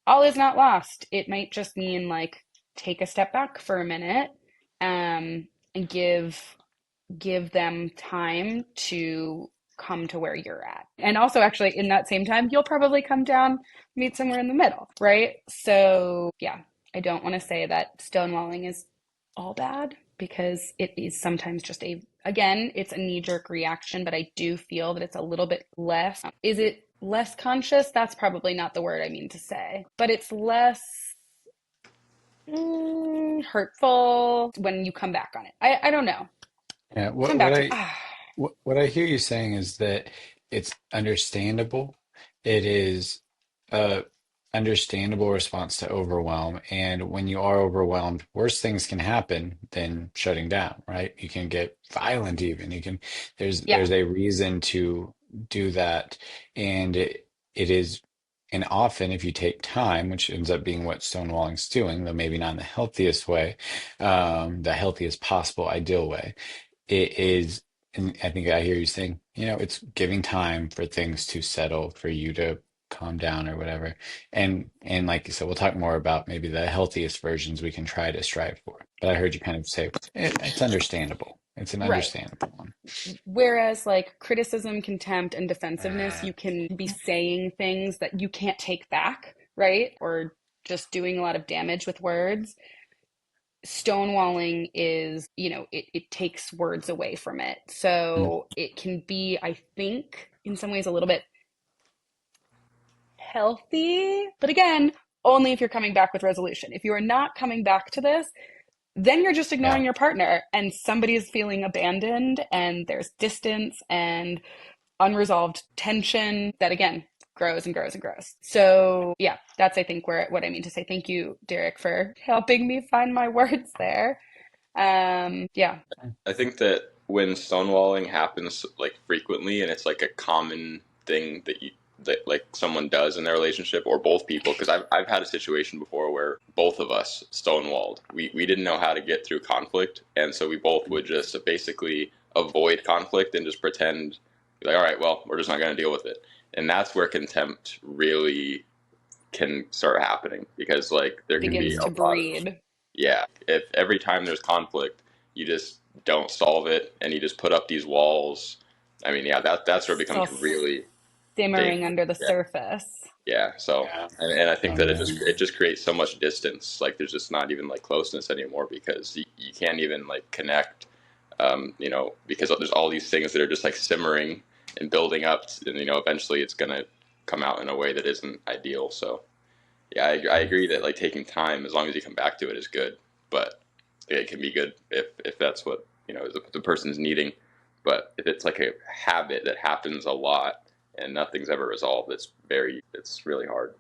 all is not lost. It might just mean like take a step back for a minute, and give them time to come to where you're at. And also, actually, in that same time, you'll probably come down, meet somewhere in the middle, right? So, yeah, I don't want to say that stonewalling is all bad because it is sometimes just again, it's a knee jerk reaction, but I do feel that it's a little bit less. Is it less conscious? That's probably not the word I mean to say, but it's less hurtful when you come back on it. I don't know. Yeah, Come what back what to I what I hear you saying is that it's understandable. It is a understandable response to overwhelm, and when you are overwhelmed, worse things can happen than shutting down, right? You can get violent even. You can yeah, there's a reason to do that, and it is and often if you take time, which ends up being what stonewalling's doing, though maybe not in the healthiest way, the healthiest possible ideal way it is, and I think I hear you saying, it's giving time for things to settle, for you to calm down or whatever. And like you said, we'll talk more about maybe the healthiest versions we can try to strive for. But I heard you kind of say it's understandable. It's an right. understandable one. Whereas like criticism, contempt, and defensiveness, Uh, you can be saying things that you can't take back, right? Or just doing a lot of damage with words. Stonewalling is, it takes words away from it. mm, So it can be, I think, in some ways a little bit healthy. But again, only if you're coming back with resolution. If you are not coming back to this, then you're just ignoring yeah. your partner and somebody is feeling abandoned and there's distance and unresolved tension that again grows and grows and grows. So yeah, that's I think where what I mean to say. Thank you, Derrick, for helping me find my words there. Yeah. I think that when stonewalling happens like frequently and it's like a common thing that like someone does in their relationship or both people, because I've had a situation before where both of us stonewalled. We didn't know how to get through conflict, and so we both would just basically avoid conflict and just pretend like, all right, well, we're just not going to deal with it. And that's where contempt really can start happening, because like there can be Begins a to lot of, breed. yeah, if every time there's conflict you just don't solve it and you just put up these walls, I mean, yeah, that's where it It's becomes all really simmering dangerous. under the Yeah, surface. yeah. So Yeah. and I think Oh that yeah. it just creates so much distance. Like there's just not even like closeness anymore, because you can't even like connect. Because there's all these things that are just like simmering and building up, and eventually it's gonna come out in a way that isn't ideal. So yeah, I agree that like taking time, as long as you come back to it, is good. But it can be good if that's what the person's needing. But if it's like a habit that happens a lot and nothing's ever resolved, it's really hard.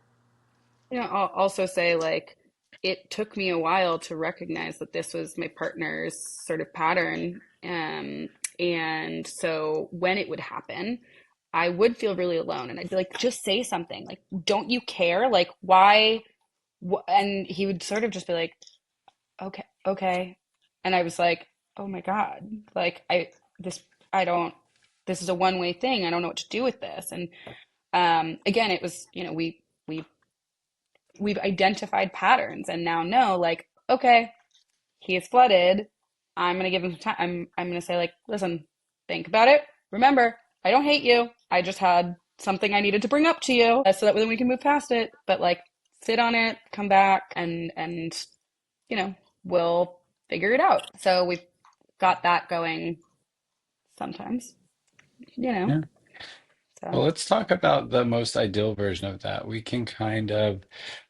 I'll also say like it took me a while to recognize that this was my partner's sort of pattern. And so when it would happen, I would feel really alone and I'd be like, just say something. Like, don't you care? Like, why? And he would sort of just be like, okay, okay. And I was like, oh my God, like, this, I don't, this is a one-way thing. I don't know what to do with this. And again, it was, we've identified patterns and now know, like, okay, he is flooded. I'm gonna give him some time. I'm gonna say, like, listen, think about it. Remember, I don't hate you. I just had something I needed to bring up to you, so that then we can move past it. But like, sit on it, come back, and we'll figure it out. So we've got that going sometimes, you know. Yeah. Well, So let's talk about the most ideal version of that. We can kind of,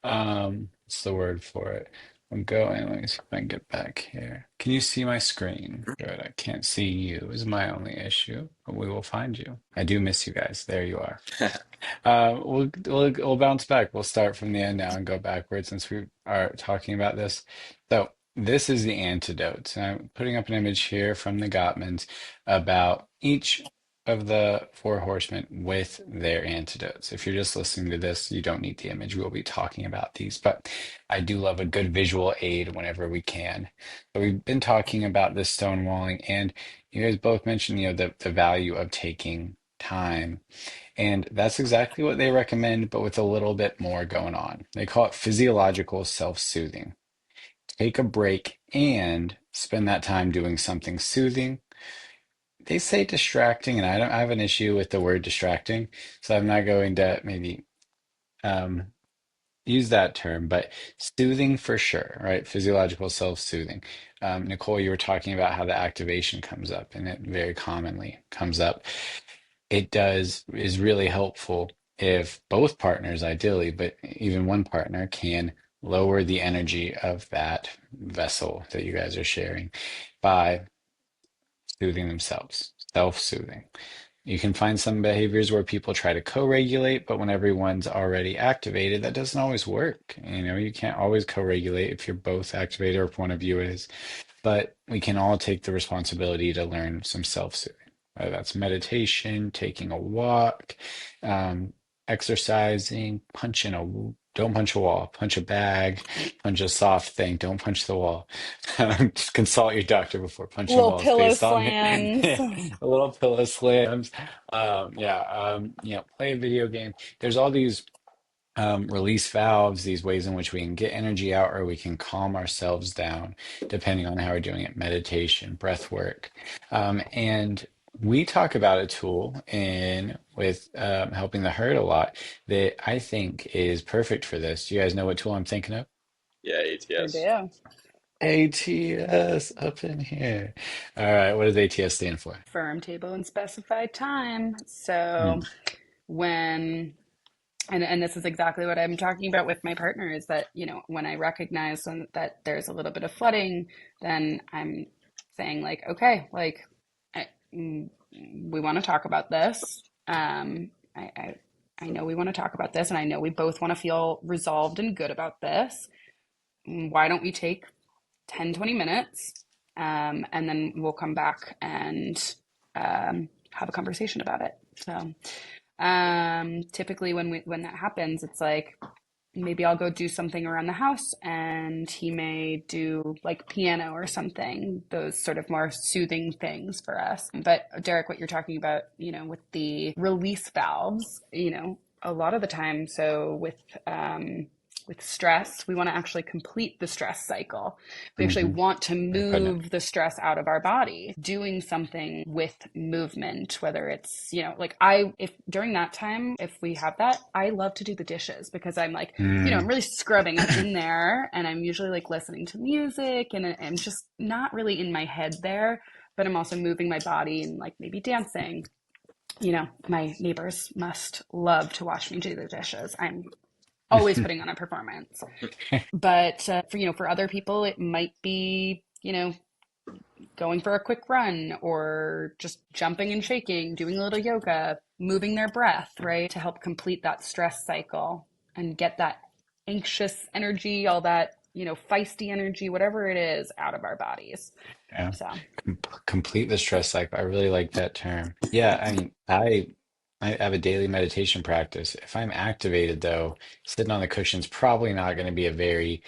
what's the word for it? I'm going, let me see if I can get back here. Can you see my screen? Good. I can't see you is my only issue, but we will find you. I do miss you guys. There you are. We'll bounce back. We'll start from the end now and go backwards since we are talking about this. So this is the antidote. And I'm putting up an image here from the Gottmans about each of the Four Horsemen with their antidotes. If you're just listening to this, you don't need the image. We'll be talking about these, but I do love a good visual aid whenever we can. So we've been talking about this stonewalling, and you guys both mentioned, the value of taking time. And that's exactly what they recommend, but with a little bit more going on. They call it physiological self-soothing. Take a break and spend that time doing something soothing. They say distracting, and I have an issue with the word distracting, so I'm not going to maybe um, use that term, but soothing for sure, right? Physiological self-soothing. Nicole, you were talking about how the activation comes up, and it very commonly comes up. It does is really helpful if both partners, ideally, but even one partner can lower the energy of that vessel that you guys are sharing by soothing themselves, self-soothing. You can find some behaviors where people try to co-regulate, but when everyone's already activated, that doesn't always work. You can't always co-regulate if you're both activated or if one of you is. But we can all take the responsibility to learn some self-soothing. Whether that's meditation, taking a walk, exercising, don't punch a wall, punch a bag, punch a soft thing, don't punch the wall. Just consult your doctor before punching little walls pillow based on slams. a little pillow slams. Play a video game. There's all these release valves, these ways in which we can get energy out or we can calm ourselves down, depending on how we're doing it. Meditation, breath work. And we talk about a tool in with helping the herd a lot that I think is perfect for this. Do you guys know what tool I'm thinking of? Yeah, Sure ATS. do. ATS up in here. All right, what does ATS stand for? Firm table and specified time. Hmm. So when and this is exactly what I'm talking about with my partner is that, when I recognize that there's a little bit of flooding, then I'm saying like, okay, like we want to talk about this. I know we want to talk about this, and I know we both want to feel resolved and good about this. Why don't we take 10, 20 minutes, and then we'll come back and have a conversation about it. So typically when that happens, it's like maybe I'll go do something around the house and he may do like piano or something, those sort of more soothing things for us. But Derrick, what you're talking about, with the release valves, a lot of the time, so with stress, we want to actually complete the stress cycle. We actually Mm-hmm. want to Way to put it. move the stress out of our body, doing something with movement, whether it's, if during that time, if we have that, I love to do the dishes because I'm like, I'm Mm. really scrubbing. I'm in there and I'm usually like listening to music and I'm just not really in my head there, but I'm also moving my body and like maybe dancing. My neighbors must love to watch me do the dishes. I'm always putting on a performance. But for other people, it might be going for a quick run or just jumping and shaking, doing a little yoga, moving their breath, right, to help complete that stress cycle and get that anxious energy, all that feisty energy, whatever it is, out of our bodies. Yeah. So Complete the stress cycle. I really like that term. Yeah, I mean, I have a daily meditation practice. If I'm activated though, sitting on the cushion's probably not going to be a very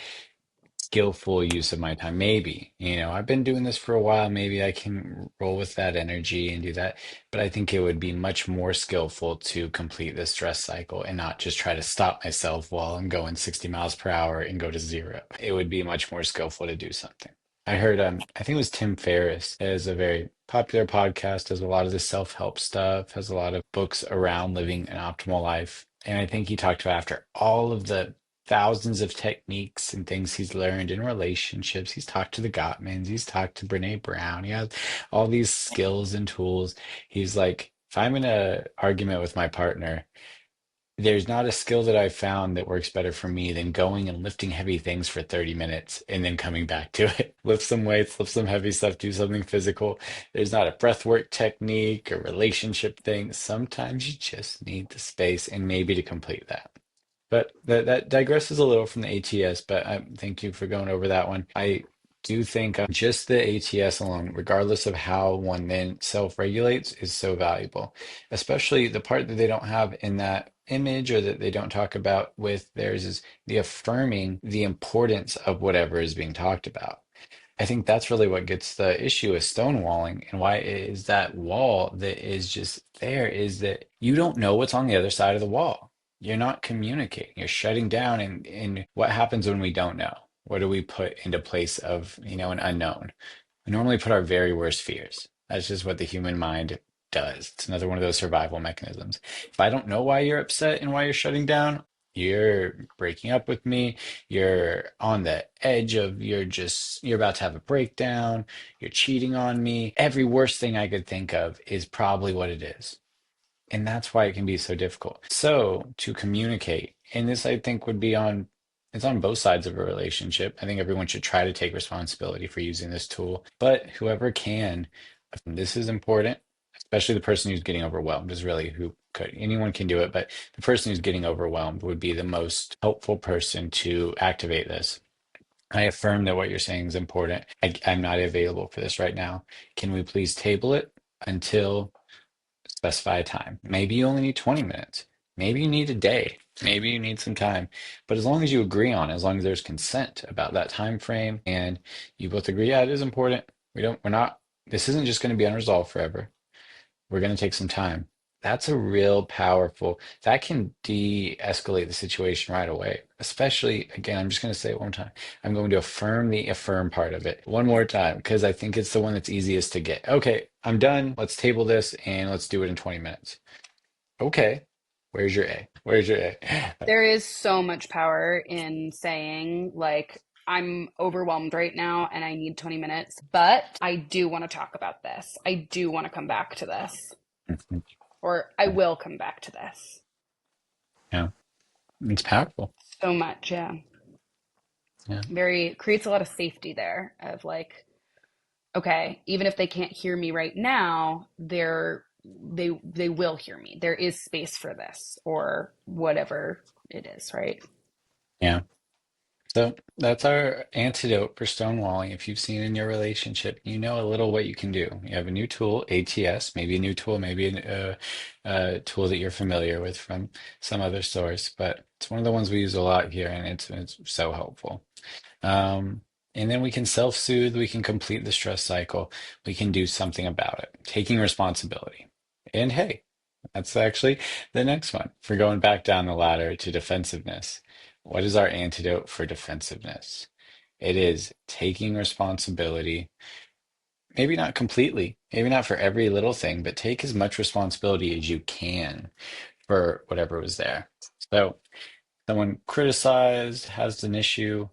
skillful use of my time. Maybe, I've been doing this for a while. Maybe I can roll with that energy and do that. But I think it would be much more skillful to complete the stress cycle and not just try to stop myself while I'm going 60 miles per hour and go to zero. It would be much more skillful to do something. I heard, I think it was Tim Ferriss has a very popular podcast, does a lot of the self-help stuff, has a lot of books around living an optimal life. And I think he talked about after all of the thousands of techniques and things he's learned in relationships. He's talked to the Gottmans, he's talked to Brene Brown. He has all these skills and tools. He's like, if I'm in a argument with my partner, there's not a skill that I've found that works better for me than going and lifting heavy things for 30 minutes and then coming back to it. Lift some weights, lift some heavy stuff, do something physical. There's not a breath work technique or relationship thing. Sometimes you just need the space and maybe to complete that. But that digresses a little from the ATS, but thank you for going over that one. I do think just the ATS alone, regardless of how one then self-regulates, is so valuable, especially the part that they don't have in that image or that they don't talk about with theirs is the affirming the importance of whatever is being talked about. I think that's really what gets the issue with stonewalling and why it is that wall that is just there is that you don't know what's on the other side of the wall. You're not communicating. You're shutting down. And what happens when we don't know? What do we put into place of, an unknown? We normally put our very worst fears. That's just what the human mind does. It's another one of those survival mechanisms. If I don't know why you're upset and why you're shutting down, you're breaking up with me, you're on the edge of you're about to have a breakdown, you're cheating on me. Every worst thing I could think of is probably what it is. And that's why it can be so difficult. So to communicate, and this I think would be it's on both sides of a relationship. I think everyone should try to take responsibility for using this tool, but whoever can, this is important, especially the person who's getting overwhelmed is really who could. Anyone can do it, but the person who's getting overwhelmed would be the most helpful person to activate this. I affirm that what you're saying is important. I'm not available for this right now. Can we please table it until specify a time? Maybe you only need 20 minutes. Maybe you need a day. Maybe you need some time. But as long as you agree on it, as long as there's consent about that time frame and you both agree, yeah, it is important. This isn't just going to be unresolved forever. We're going to take some time. That's a real powerful, that can de-escalate the situation right away. Especially, again, I'm just going to say it one time. I'm going to affirm the affirm part of it one more time because I think it's the one that's easiest to get. Okay, I'm done. Let's table this and let's do it in 20 minutes. Okay, where's your A? Where's your A? There is so much power in saying, like, I'm overwhelmed right now and I need 20 minutes, but I do want to talk about this. I do want to come back to this, or I will come back to this. Yeah, it's powerful. So much, yeah. Yeah. Creates a lot of safety there of like, okay, even if they can't hear me right now, they will hear me. There is space for this or whatever it is, right? Yeah. So that's our antidote for stonewalling. If you've seen in your relationship, you know a little what you can do. You have a new tool, ATS, maybe a new tool, maybe a tool that you're familiar with from some other source, but it's one of the ones we use a lot here, and it's so helpful. And then we can self-soothe, we can complete the stress cycle, we can do something about it, taking responsibility. And hey, that's actually the next one. If we're going back down the ladder to defensiveness, what is our antidote for defensiveness? It is taking responsibility, maybe not completely, maybe not for every little thing, but take as much responsibility as you can for whatever was there. So someone criticized, has an issue,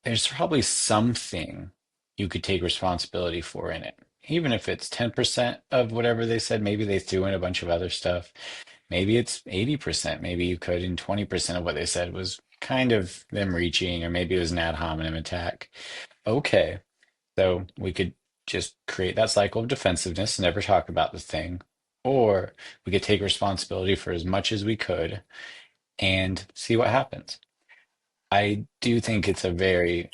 there's probably something you could take responsibility for in it. Even if it's 10% of whatever they said, maybe they threw in a bunch of other stuff. Maybe it's 80%. Maybe you could, and 20% of what they said was kind of them reaching, or maybe it was an ad hominem attack. Okay, so we could just create that cycle of defensiveness and never talk about the thing. Or we could take responsibility for as much as we could and see what happens. I do think it's a very,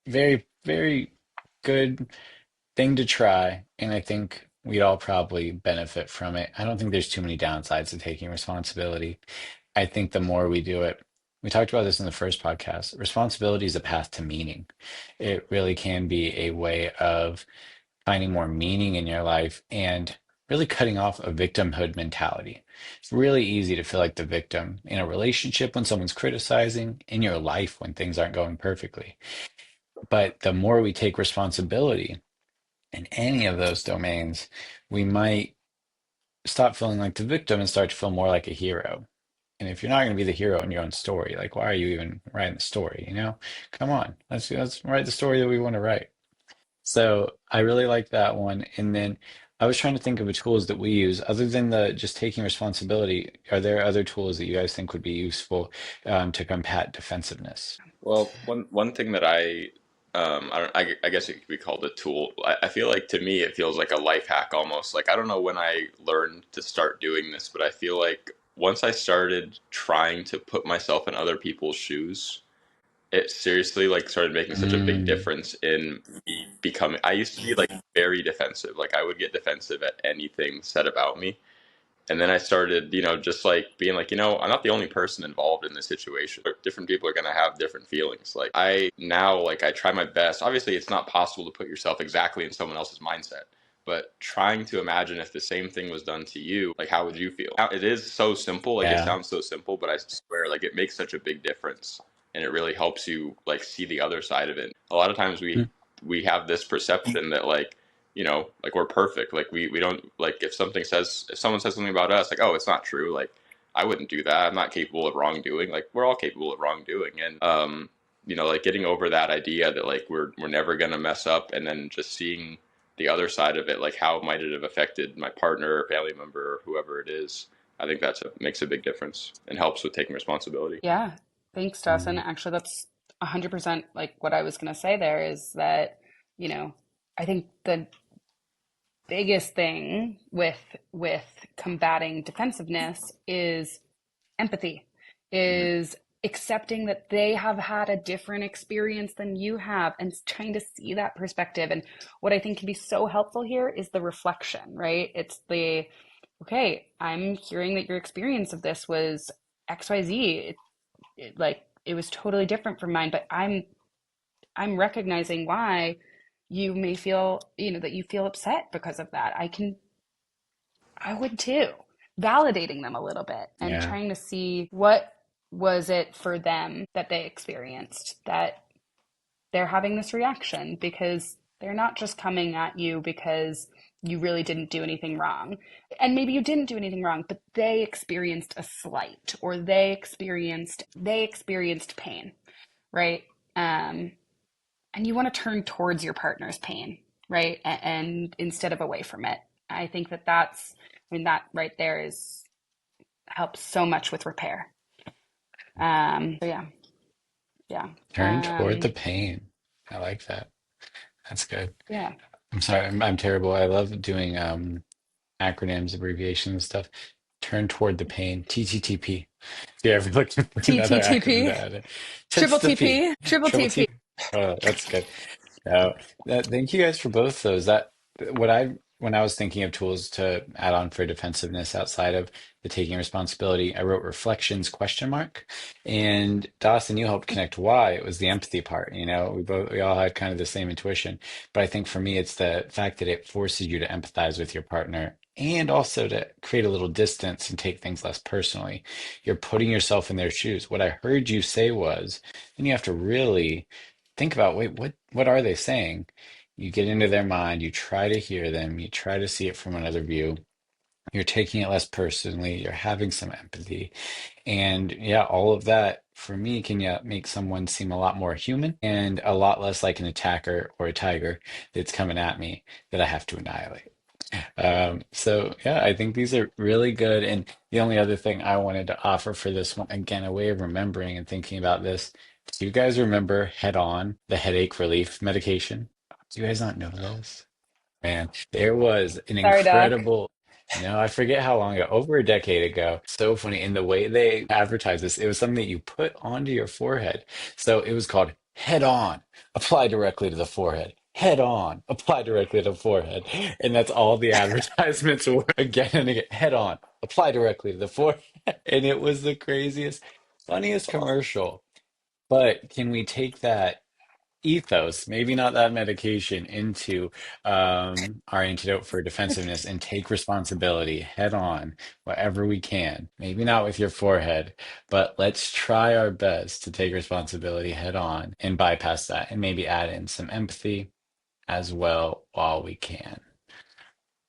very, very good thing to try, and I think we'd all probably benefit from it. I don't think there's too many downsides to taking responsibility. I think the more we do it, we talked about this in the first podcast, responsibility is a path to meaning. It really can be a way of finding more meaning in your life and really cutting off a victimhood mentality. It's really easy to feel like the victim in a relationship when someone's criticizing, in your life when things aren't going perfectly. But the more we take responsibility in any of those domains, we might stop feeling like the victim and start to feel more like a hero. And if you're not going to be the hero in your own story, like why are you even writing the story? You know, come on, let's write the story that we want to write. So I really like that one. And then I was trying to think of the tools that we use other than the just taking responsibility. Are there other tools that you guys think would be useful to combat defensiveness? Well, one thing that I guess it could be called a tool. I feel like to me it feels like a life hack almost. Like I don't know when I learned to start doing this, but I feel like once I started trying to put myself in other people's shoes, it seriously like started making such a big Mm, difference in me becoming. I used to be like very defensive. Like I would get defensive at anything said about me. And then I started, just like being like, I'm not the only person involved in this situation. Different people are going to have different feelings. Like I now, like I try my best. Obviously, it's not possible to put yourself exactly in someone else's mindset, but trying to imagine if the same thing was done to you, like how would you feel? It is so simple. Like it yeah. sounds so simple, but I swear, like it makes such a big difference, and it really helps you like see the other side of it. A lot of times we have this perception that like we're perfect. Like we don't like if someone says something about us, like, oh, it's not true. Like I wouldn't do that. I'm not capable of wrongdoing. Like we're all capable of wrongdoing. And like getting over that idea that like we're never gonna mess up, and then just seeing the other side of it, like how might it have affected my partner or family member or whoever it is. I think makes a big difference and helps with taking responsibility. Yeah, thanks, Dawson. Mm, Actually, that's 100% like what I was going to say there is that, you know, I think the biggest thing with combating defensiveness is empathy, Mm-hmm. is accepting that they have had a different experience than you have and trying to see that perspective. And what I think can be so helpful here is the reflection, right? It's the, okay, I'm hearing that your experience of this was XYZ. Like it was totally different from mine, but I'm recognizing why you may feel, that you feel upset because of that. I would too. Validating them a little bit and yeah. trying to see what was it for them that they experienced that they're having this reaction, because they're not just coming at you because you really didn't do anything wrong. And maybe you didn't do anything wrong, but they experienced a slight, or they experienced pain, right? Um, and you want to turn towards your partner's pain, right? And instead of away from it. I think that right there is helps so much with repair. So yeah, yeah, Turn toward the pain. I like that. That's good. yeah. I'm sorry, I'm terrible. I love doing acronyms, abbreviations, and stuff. Turn toward the pain. TTTP. If you're ever looking for another acronym TTTP, to add it, triple touch the P. TP, triple Triple TP. T. Oh, that's good. No, thank you guys for both those. That what I when I was thinking of tools to add on for defensiveness outside of the taking responsibility, I wrote reflections question mark. And Dawson, you helped connect why. It was the empathy part. We all had kind of the same intuition. But I think for me, it's the fact that it forces you to empathize with your partner and also to create a little distance and take things less personally. You're putting yourself in their shoes. What I heard you say was, then you have to really think about, wait, what are they saying? You get into their mind, you try to hear them, you try to see it from another view. You're taking it less personally, you're having some empathy. And yeah, all of that for me can, yeah, make someone seem a lot more human and a lot less like an attacker or a tiger that's coming at me that I have to annihilate. So yeah, I think these are really good. And the only other thing I wanted to offer for this one, again, a way of remembering and thinking about this. Do you guys remember Head On, the headache relief medication? Do you guys not know this? Man, there was an Sorry, Doc. incredible, no, I forget how long ago, over a decade ago. So funny. In the way they advertised this, it was something that you put onto your forehead. So it was called Head On, apply directly to the forehead. Head On, apply directly to the forehead. And that's all the advertisements were again and again. Head On, apply directly to the forehead. And it was the craziest, funniest commercial. But can we take that ethos, maybe not that medication, into our antidote for defensiveness and take responsibility head on wherever we can? Maybe not with your forehead, but let's try our best to take responsibility head on and bypass that and maybe add in some empathy as well while we can.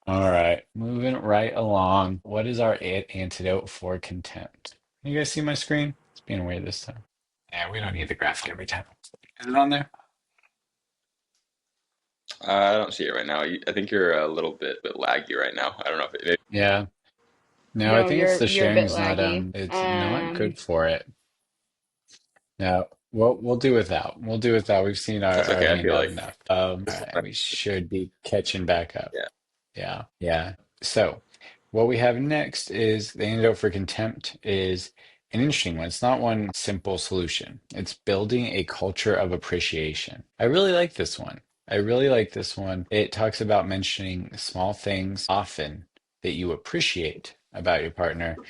All right, moving right along. What is our antidote for contempt? You guys see my screen? It's being weird this time. Yeah, we don't need the graphic every time. Is it on there? I don't see it right now. I think you're a little bit laggy right now. I don't know if it. Yeah. No, I No, think it's the you're a bit sharing's not laggy. it's not good for it. No, we'll do without. We'll do without. We've seen That's our okay. I feel handout like enough. this All is right, we should be catching back up. yeah. Yeah, yeah. So, what we have next is the antidote for contempt is an interesting one. It's not one simple solution. It's building a culture of appreciation. I really like this one. I really like this one. It talks about mentioning small things often that you appreciate about your partner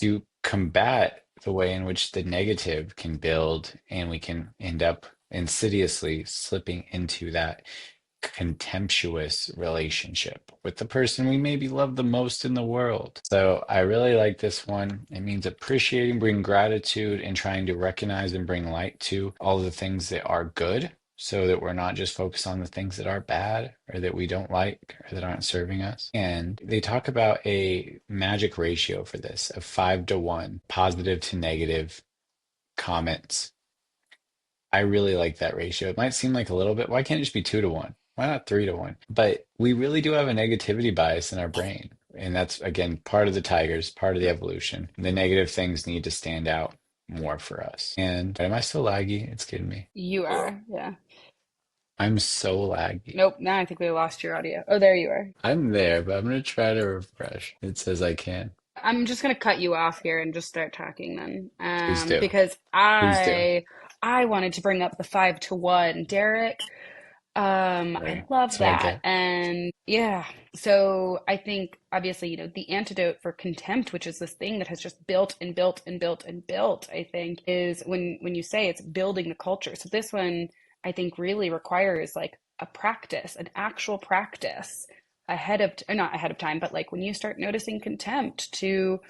to combat the way in which the negative can build and we can end up insidiously slipping into that contemptuous relationship with the person we maybe love the most in the world. So I really like this one. It means appreciating, bring gratitude, and trying to recognize and bring light to all the things that are good so that we're not just focused on the things that are bad or that we don't like or that aren't serving us. And they talk about a magic ratio for this of 5 to 1, positive to negative comments. I really like that ratio. It might seem like a little bit. Why can't it just be 2 to 1? Why not 3 to 1? But we really do have a negativity bias in our brain. And that's, again, part of the tigers, part of the evolution. The negative things need to stand out more for us. And am I still laggy? It's kidding me. You are, yeah. I'm so laggy. Nope, now I think we lost your audio. Oh, there you are. I'm there, but I'm going to try to refresh. It says I can. I'm just gonna cut you off here and just start talking then, Please do. because Please do. I wanted to bring up the 5 to 1, Derrick. I Right. love That's what I that, get. and yeah. So I think obviously, the antidote for contempt, which is this thing that has just built and built and built and built, I think, is when you say it's building the culture. So this one, I think, really requires like a practice, an actual practice not ahead of time, but like when you start noticing contempt, to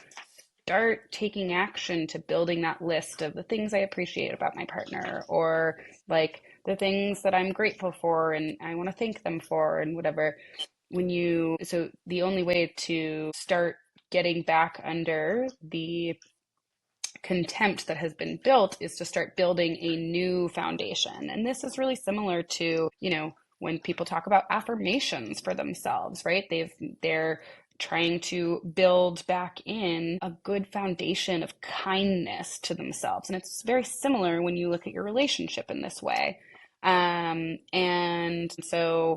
start taking action to building that list of the things I appreciate about my partner, or like the things that I'm grateful for and I want to thank them for, and whatever. So the only way to start getting back under the contempt that has been built is to start building a new foundation. And this is really similar to, when people talk about affirmations for themselves, right? They're trying to build back in a good foundation of kindness to themselves. And it's very similar when you look at your relationship in this way. And so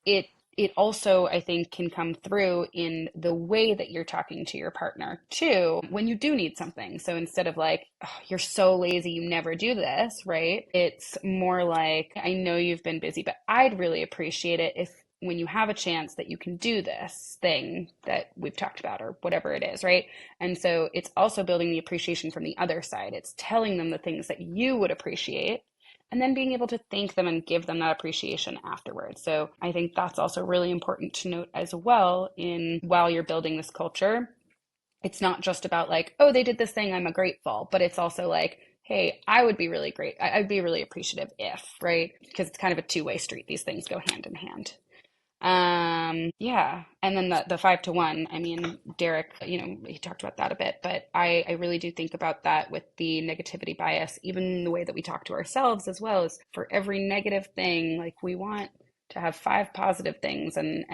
it it also, I think, can come through in the way that you're talking to your partner too when you do need something. So instead of like, "Oh, you're so lazy, you never do this," right? It's more like, "I know you've been busy, but I'd really appreciate it if when you have a chance that you can do this thing that we've talked about," or whatever it is, right? And so it's also building the appreciation from the other side. It's telling them the things that you would appreciate and then being able to thank them and give them that appreciation afterwards. So I think that's also really important to note as well in while you're building this culture. It's not just about like, oh, they did this thing, I'm grateful, but it's also like, hey, I would be really great. I'd be really appreciative if, right? Because it's kind of a two-way street. These things go hand in hand. Yeah. And then the 5 to 1, I mean, Derrick, he talked about that a bit, but I really do think about that with the negativity bias, even the way that we talk to ourselves as well, is for every negative thing, like we want to have 5 positive things. And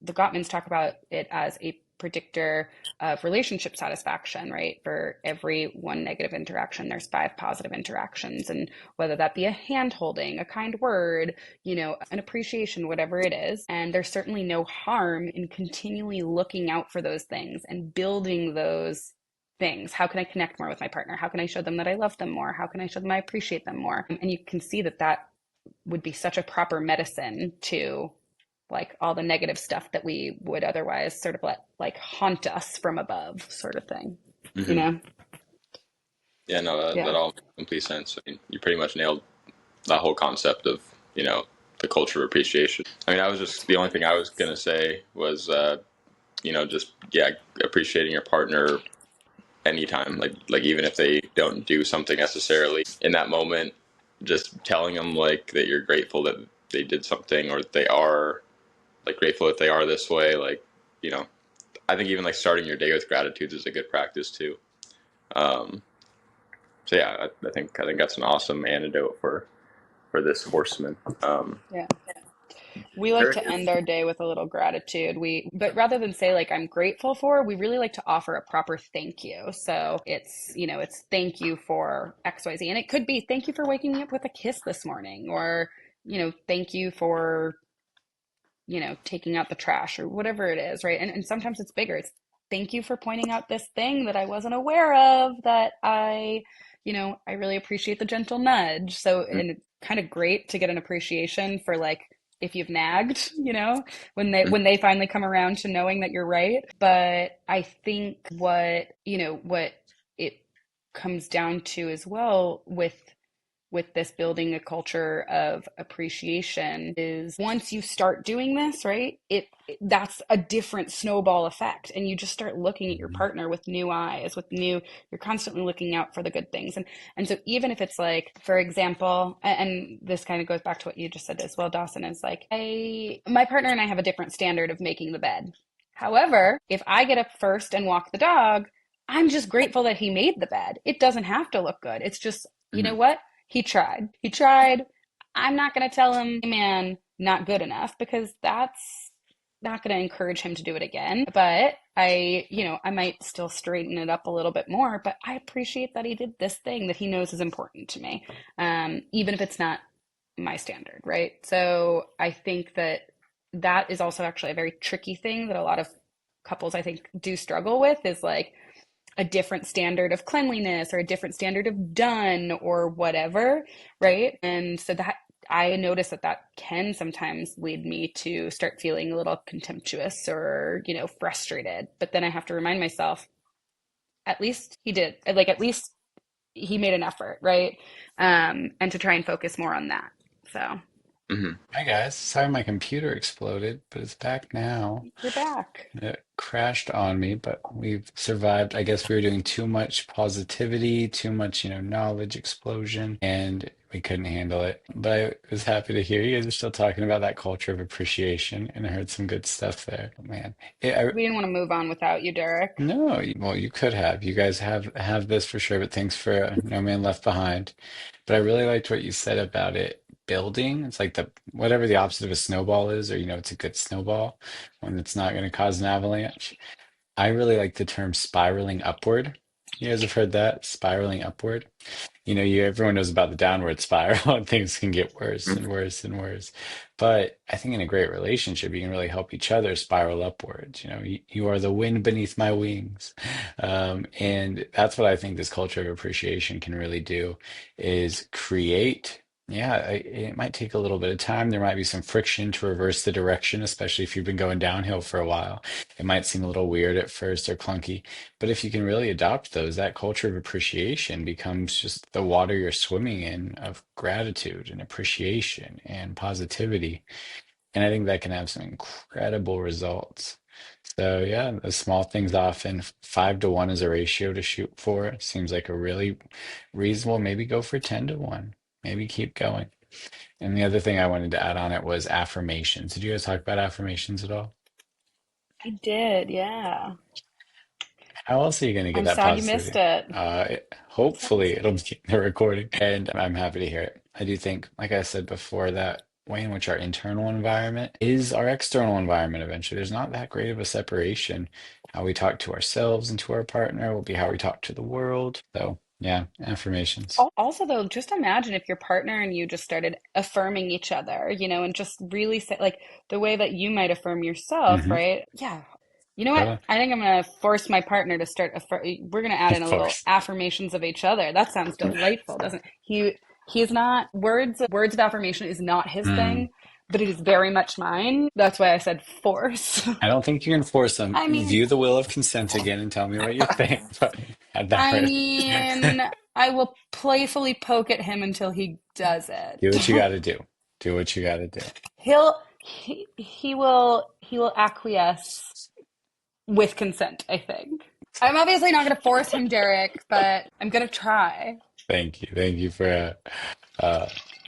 the Gottmans talk about it as a predictor of relationship satisfaction, right? For every 1 negative interaction, there's 5 positive interactions. And whether that be a hand holding, a kind word, an appreciation, whatever it is. And there's certainly no harm in continually looking out for those things and building those things. How can I connect more with my partner? How can I show them that I love them more? How can I show them I appreciate them more? And you can see that would be such a proper medicine to like all the negative stuff that we would otherwise sort of let like haunt us from above, sort of thing. Mm-hmm. Yeah, no, that Yeah. all makes complete sense. I mean, you pretty much nailed that whole concept of, the culture of appreciation. I mean, the only thing I was going to say was, just, yeah, appreciating your partner anytime. Like even if they don't do something necessarily in that moment, just telling them like that you're grateful that they did something, or that they are like grateful that they are this way. Like, I think even like starting your day with gratitude is a good practice too. Um, so yeah, I think that's an awesome antidote for this horseman. Yeah. We like Derrick to is. end our day with a little gratitude. But rather than say like I'm grateful for, we really like to offer a proper thank you. So it's thank you for XYZ. And it could be thank you for waking me up with a kiss this morning, or, thank you for taking out the trash or whatever it is, right? And sometimes it's bigger. It's thank you for pointing out this thing that I wasn't aware of that I really appreciate the gentle nudge. So, and it's kind of great to get an appreciation for like if you've nagged, when they finally come around to knowing that you're right. But I think what it comes down to as well with this building a culture of appreciation is once you start doing this, right, that's a different snowball effect, and you just start looking at your Mhm. partner with new eyes, you're constantly looking out for the good things. And so even if it's like, for example, and this kind of goes back to what you just said as well, Dawson, is like, my partner and I have a different standard of making the bed. However, if I get up first and walk the dog, I'm just grateful that he made the bed. It doesn't have to look good. It's just, you know Mhm. what? He tried. He tried. I'm not going to tell him, "Hey, man, not good enough," because that's not going to encourage him to do it again. But I might still straighten it up a little bit more. But I appreciate that he did this thing that he knows is important to me, even if it's not my standard, right? So I think that is also actually a very tricky thing that a lot of couples, I think, do struggle with, is like a different standard of cleanliness or a different standard of done or whatever, right? And so that I notice that can sometimes lead me to start feeling a little contemptuous or, frustrated. But then I have to remind myself, at least he did, like, at least he made an effort, right? And to try and focus more on that. So Mhm. Hi guys, sorry my computer exploded, but it's back now. you're back. It crashed on me, but we've survived. I guess we were doing too much positivity, too much, knowledge explosion, and we couldn't handle it. But I was happy to hear you guys are still talking about that culture of appreciation, and I heard some good stuff there. Man, We didn't want to move on without you, Derrick. no, well, you could have. You guys have this for sure, but thanks for No Man Left Behind. But I really liked what you said about it building. It's like the whatever the opposite of a snowball is, or it's a good snowball, one that's not going to cause an avalanche. I really like the term spiraling upward. You guys have heard that? Spiraling upward. Everyone knows about the downward spiral and things can get worse and worse and worse. But I think in a great relationship, you can really help each other spiral upwards. You are the wind beneath my wings. And that's what I think this culture of appreciation can really do is create. Yeah, it might take a little bit of time. There might be some friction to reverse the direction, especially if you've been going downhill for a while. It might seem a little weird at first or clunky. But if you can really adopt those, that culture of appreciation becomes just the water you're swimming in of gratitude and appreciation and positivity. And I think that can have some incredible results. So yeah, the small things often 5 to 1 is a ratio to shoot for. Seems like a really reasonable, maybe go for 10 to 1. Maybe keep going. And the other thing I wanted to add on it was affirmations. Did you guys talk about affirmations at all? I did, yeah. How else are you going to get I'm that sad you missed positivity? it. Hopefully, it'll be in the recording, and I'm happy to hear it. I do think, like I said before, that way in which our internal environment is our external environment eventually. There's not that great of a separation. How we talk to ourselves and to our partner will be how we talk to the world. So, yeah, affirmations. Also, though, just imagine if your partner and you just started affirming each other, and just really say, like, the way that you might affirm yourself, Mm-hmm. right? Yeah. You know what? Totally. I think I'm gonna force my partner to we're gonna add in Of a little course. affirmations of each other. That sounds delightful, doesn't it? He's not words of affirmation is not his Mm. thing, but it is very much mine. That's why I said force. I don't think you can force them. I mean, View the will of consent again and tell me what you think. But at that I rate, mean, I will playfully poke at him until he does do it. what you got to do. Do what you got to do. He will acquiesce with consent, I think. I'm obviously not going to force him, Derrick, but I'm going to try. Thank you. Thank you for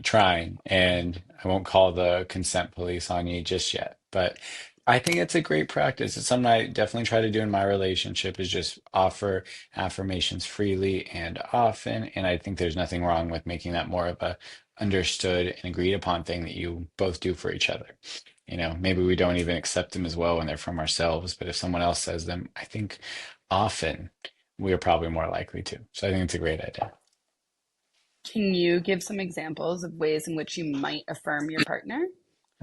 trying. And I won't call the consent police on you just yet. But I think it's a great practice. It's something I definitely try to do in my relationship is just offer affirmations freely and often. And I think there's nothing wrong with making that more of a understood and agreed upon thing that you both do for each other. Maybe we don't even accept them as well when they're from ourselves, but if someone else says them, I think often we are probably more likely to. So I think it's a great idea. Can you give some examples of ways in which you might affirm your partner?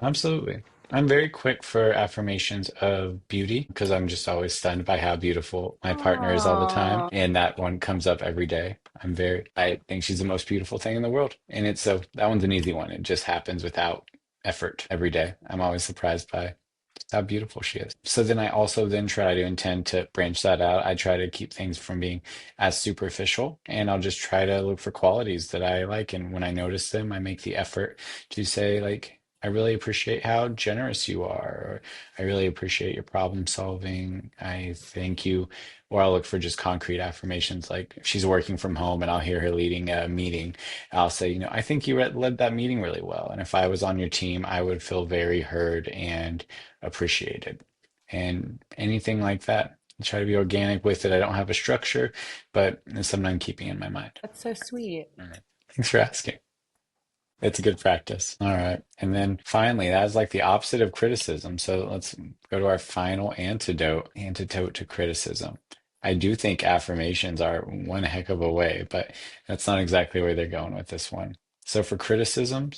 Absolutely. I'm very quick for affirmations of beauty because I'm just always stunned by how beautiful my partner is all the time. Oh, And that one comes up every day. I think she's the most beautiful thing in the world. And it's so that one's an easy one. It just happens without effort every day. I'm always surprised by just how beautiful she is. So then I also then try to intend to branch that out. I try to keep things from being as superficial and I'll just try to look for qualities that I like. And when I notice them, I make the effort to say like, I really appreciate how generous you are, or I really appreciate your problem solving. I thank you. Or I'll look for just concrete affirmations. Like if she's working from home and I'll hear her leading a meeting, I'll say, I think you led that meeting really well. And if I was on your team, I would feel very heard and appreciated. And anything like that. I try to be organic with it. I don't have a structure, but it's something I'm keeping in my mind. that's so sweet. All right. Thanks for asking. It's a good practice. All right. And then finally, that's like the opposite of criticism. So let's go to our final antidote to criticism. I do think affirmations are one heck of a way, but that's not exactly where they're going with this one. So for criticisms,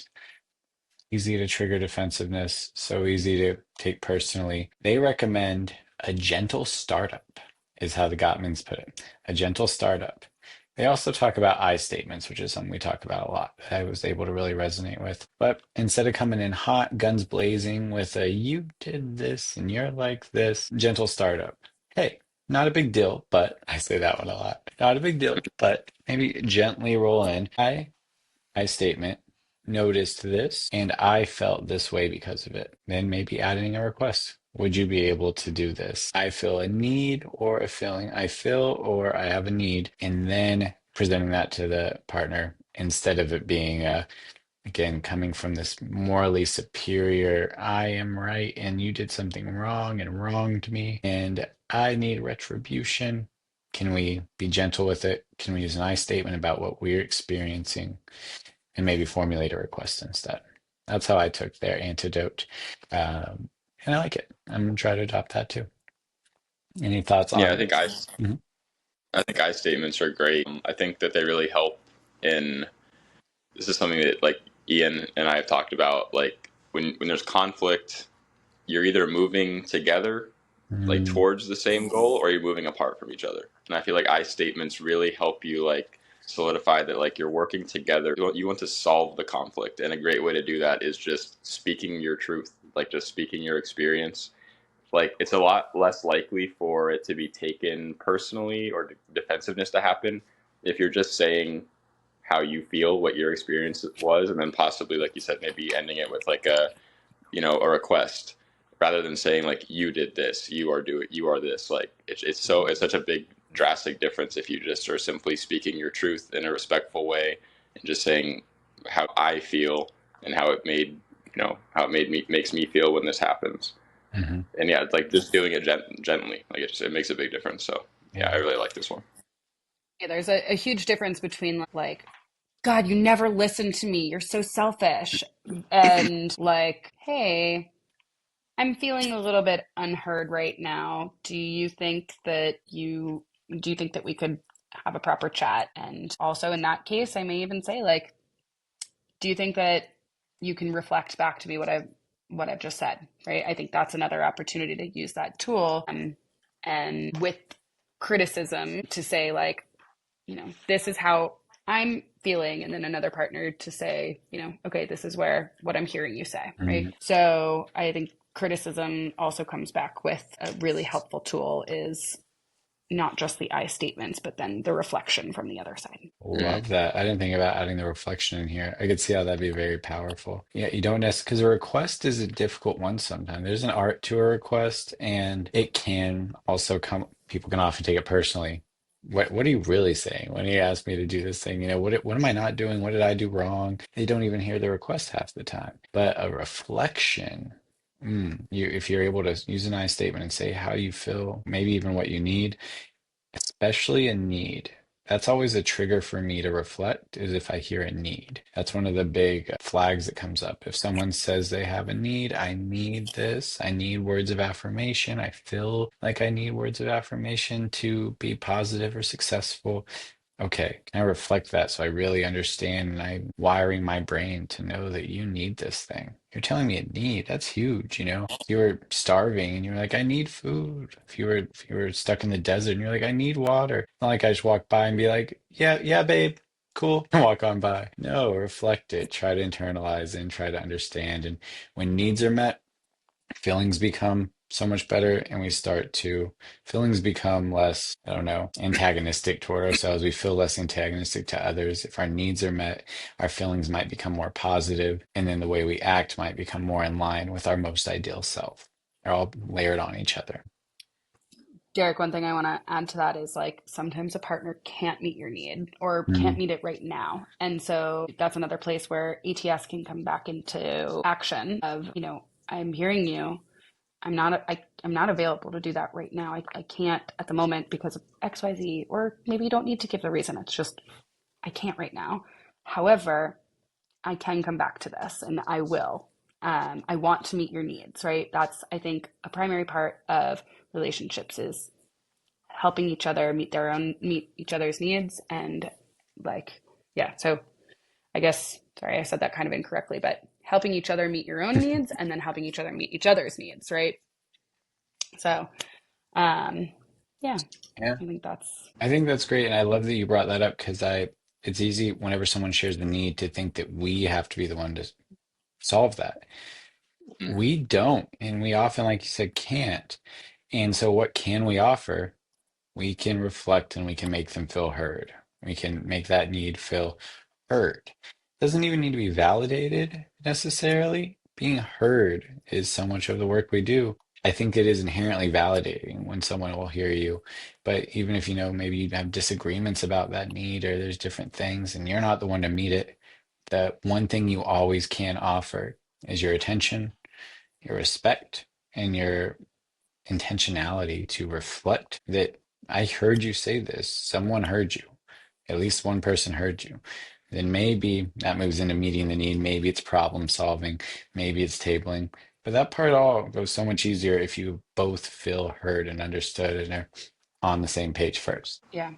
easy to trigger defensiveness, so easy to take personally. They recommend a gentle startup, is how the Gottmans put it. A gentle startup. They also talk about I statements, which is something we talk about a lot that I was able to really resonate with. But instead of coming in hot, guns blazing with a you did this and you're like this, gentle startup. Hey, not a big deal, but I say that one a lot. Not a big deal, but maybe gently roll in. I statement noticed this and I felt this way because of it. Then maybe adding a request. Would you be able to do this? I feel a need or a feeling. I feel or I have a need. And then presenting that to the partner instead of it being again, coming from this morally superior, I am right and you did something wrong and wronged me and I need retribution. Can we be gentle with it? Can we use an I statement about what we're experiencing? And maybe formulate a request instead. That's how I took their antidote. And I like it. I'm gonna try to adopt that too. Any thoughts Yeah, on? Mhm. I think I statements are great. I think that they really help in this is something that like Ian and I have talked about. Like when there's conflict, you're either moving together like Mm, towards the same goal or you're moving apart from each other. And I feel like I statements really help you like solidify that like you're working together. You want to solve the conflict. And a great way to do that is just speaking your truth, like just speaking your experience. Like it's a lot less likely for it to be taken personally or defensiveness to happen if you're just saying how you feel, what your experience was, and then possibly, like you said, maybe ending it with like a request rather than saying like you did this, you are this. Like it's such a big drastic difference if you just are simply speaking your truth in a respectful way and just saying how I feel and how it made how it made me makes me feel when this happens. mhm. And yeah, it's like just doing it gently, like it makes a big difference. So yeah, I Yeah. really like this one. Yeah, there's a huge difference between like, God, you never listen to me. You're so selfish. And like, hey, I'm feeling a little bit unheard right now. Do you think that we could have a proper chat? And also in that case, I may even say like, do you think that you can reflect back to me what I've just said, right? I think that's another opportunity to use that tool and with criticism to say like, this is how I'm feeling, and then another partner to say, okay, this is what I'm hearing you say, right? Mhm. So I think criticism also comes back with a really helpful tool is not just the I statements, but then the reflection from the other side. Mm. Love that. I didn't think about adding the reflection in here. I could see how that'd be very powerful. Yeah, you don't necessarily, because a request is a difficult one sometimes. There's an art to a request, and it can also people can often take it personally. What are you really saying when you ask me to do this thing? What am I not doing? What did I do wrong? They don't even hear the request half the time. But a reflection, If you're able to use an I statement and say how you feel, maybe even what you need, especially a need. That's always a trigger for me to reflect, is if I hear a need. That's one of the big flags that comes up. If someone says they have a need, I need this, I need words of affirmation, I feel like I need words of affirmation to be positive or successful. Okay, can I reflect that so I really understand and I'm wiring my brain to know that you need this thing? You're telling me a need. That's huge, you know? If you were starving and you were like, I need food. If you were stuck in the desert and you're like, I need water. It's not like I just walk by and be like, yeah, yeah, babe, cool, and walk on by. No, reflect it, try to internalize and try to understand. And when needs are met, feelings become so much better and feelings become less, I don't know, antagonistic toward ourselves. We feel less antagonistic to others. If our needs are met, our feelings might become more positive, and then the way we act might become more in line with our most ideal self. They're all layered on each other. Derrick, one thing I want to add to that is like sometimes a partner can't meet your need or can't Mm, meet it right now. And so that's another place where ATS can come back into action of, I'm hearing you. I'm not available to do that right now. I can't at the moment because of XYZ, or maybe you don't need to give the reason. It's just I can't right now. However, I can come back to this and I will. I want to meet your needs, right? That's, I think, a primary part of relationships is helping each other meet each other's needs. And like, yeah, so I guess, sorry, I said that kind of incorrectly, but helping each other meet your own needs and then helping each other meet each other's needs, right? So, um, yeah, yeah, I think that's, I think that's great. And I love that you brought that up because it's easy whenever someone shares the need to think that we have to be the one to solve that. Mhm. We don't. And we often, like you said, can't. And so, what can we offer? We can reflect and we can make them feel heard. We can make that need feel heard. Doesn't even need to be validated necessarily. Being heard is so much of the work we do. I think it is inherently validating when someone will hear you. But even if maybe you have disagreements about that need or there's different things and you're not the one to meet it, the one thing you always can offer is your attention, your respect, and your intentionality to reflect that I heard you say this. Someone heard you. At least one person heard you. Then maybe that moves into meeting the need. Maybe it's problem solving. Maybe it's tabling. But that part all goes so much easier if you both feel heard and understood and are on the same page first. yeah.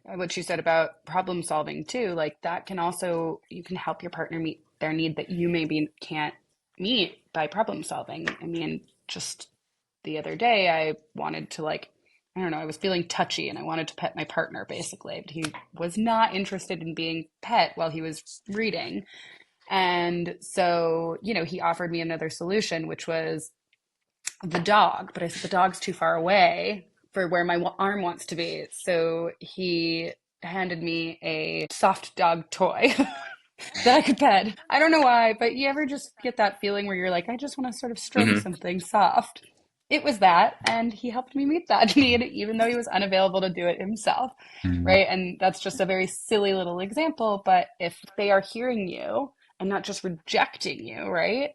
What you said about problem solving too, like that can also, you can help your partner meet their need that you maybe can't meet by problem solving. I mean, just the other day, I wanted to like, I don't know, I was feeling touchy and I wanted to pet my partner basically, but he was not interested in being pet while he was reading. And so, he offered me another solution, which was the dog, but I said the dog's too far away for where my arm wants to be. So he handed me a soft dog toy that I could pet. I don't know why, but you ever just get that feeling where you're like, I just want to sort of stroke Mhm. something soft. It was that, and he helped me meet that need, even though he was unavailable to do it himself, Mm, right? And that's just a very silly little example, but if they are hearing you and not just rejecting you, right?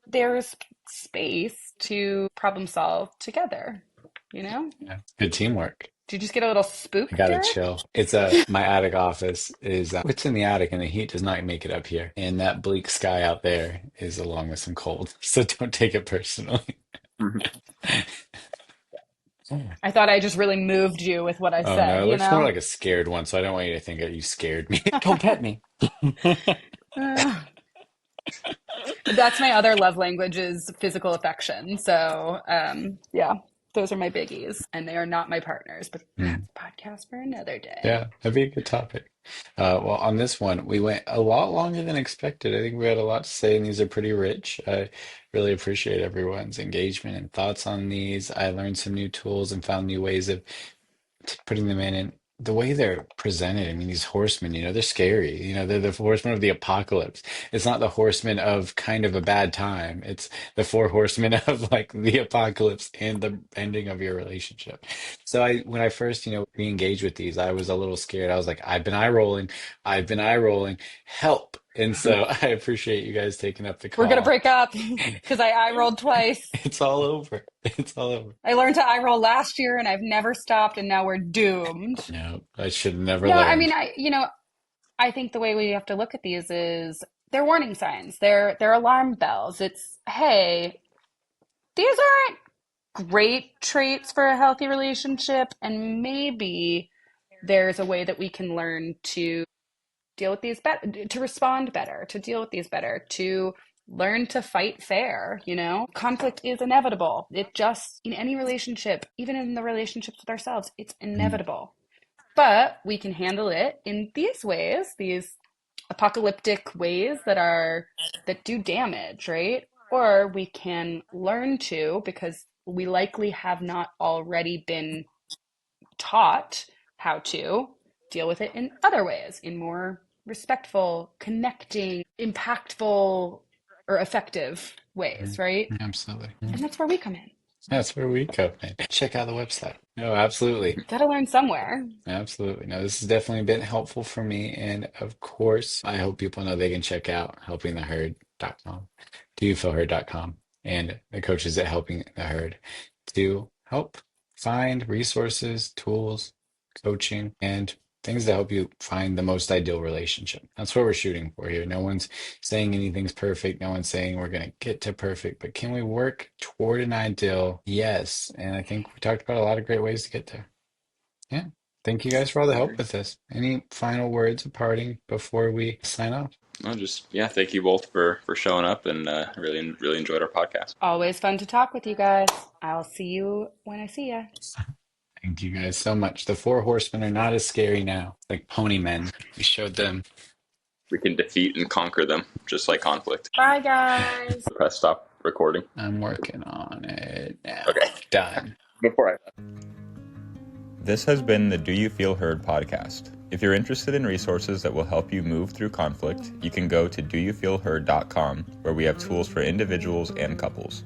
There's space to problem solve together, you know? yeah. Good teamwork. Did you just get a little I spooked, gotta Derrick? chill. It's my attic office is it's in the attic and the heat does not make it up here. And that bleak sky out there is along with some cold. So don't take it personally. Mhm. I thought I just really moved you with what I Oh no, said, it you looks more know? like a scared one, so I don't want you to think that you scared me. Don't pet me. Uh, that's my other love language is physical affection. So, yeah, those are my biggies, and they are not my partners, but Hmm. that's a podcast for another day. Yeah, that'd be a good topic. Well, on this one, we went a lot longer than expected. I think we had a lot to say, and these are pretty rich. I really appreciate everyone's engagement and thoughts on these. I learned some new tools and found new ways of putting them in and the way they're presented. I mean, these horsemen, they're scary. They're the horsemen of the apocalypse. It's not the horsemen of kind of a bad time. It's the four horsemen of like the apocalypse and the ending of your relationship. So when I first, re-engaged with these, I was a little scared. I was like, I've been eye rolling. I've been eye rolling. Help. And so I appreciate you guys taking up the We're gonna call. break up because I eye rolled twice. It's all over. It's all over. I learned to eye roll last year and I've never stopped, and now we're doomed. No, I should have never No, I mean, learned. I think the way we have to look at these is they're warning signs. They're alarm bells. It's, hey, these aren't great traits for a healthy relationship, and maybe there's a way that we can learn to deal with these better, to respond better, to deal with these better, to learn to fight fair. Conflict is inevitable. It just, in any relationship, even in the relationships with ourselves, it's Mm, inevitable. But we can handle it in these ways, these apocalyptic ways that do damage, right? Or we can learn to, because we likely have not already been taught how to deal with it in other ways, in more respectful, connecting, impactful, or effective ways, right? absolutely. And that's where we come in. That's where we come in. Check out the website. No, absolutely. Gotta learn somewhere. Absolutely. No, this has definitely been helpful for me. And of course, I hope people know they can check out helpingtheherd.com, doyoufeelheard.com, and the coaches at Helping the Herd to help find resources, tools, coaching, and things to help you find the most ideal relationship. That's what we're shooting for here. No one's saying anything's perfect. No one's saying we're going to get to perfect, but can we work toward an ideal? Yes. And I think we talked about a lot of great ways to get there. Yeah. Thank you guys for all the I help agree. with this. Any final words of parting before we sign off? No, just yeah, thank you both for showing up, and really enjoyed our podcast. Always fun to talk with you guys. I'll see you when I see you. Thank you guys so much. The Four Horsemen are not as scary now, like pony men. We showed them. We can defeat and conquer them, just like conflict. Bye, guys. Press stop recording. I'm working on it now. Okay. Done. Before I This has been the Do You Feel Heard podcast. If you're interested in resources that will help you move through conflict, you can go to doyoufeelheard.com, where we have tools for individuals and couples.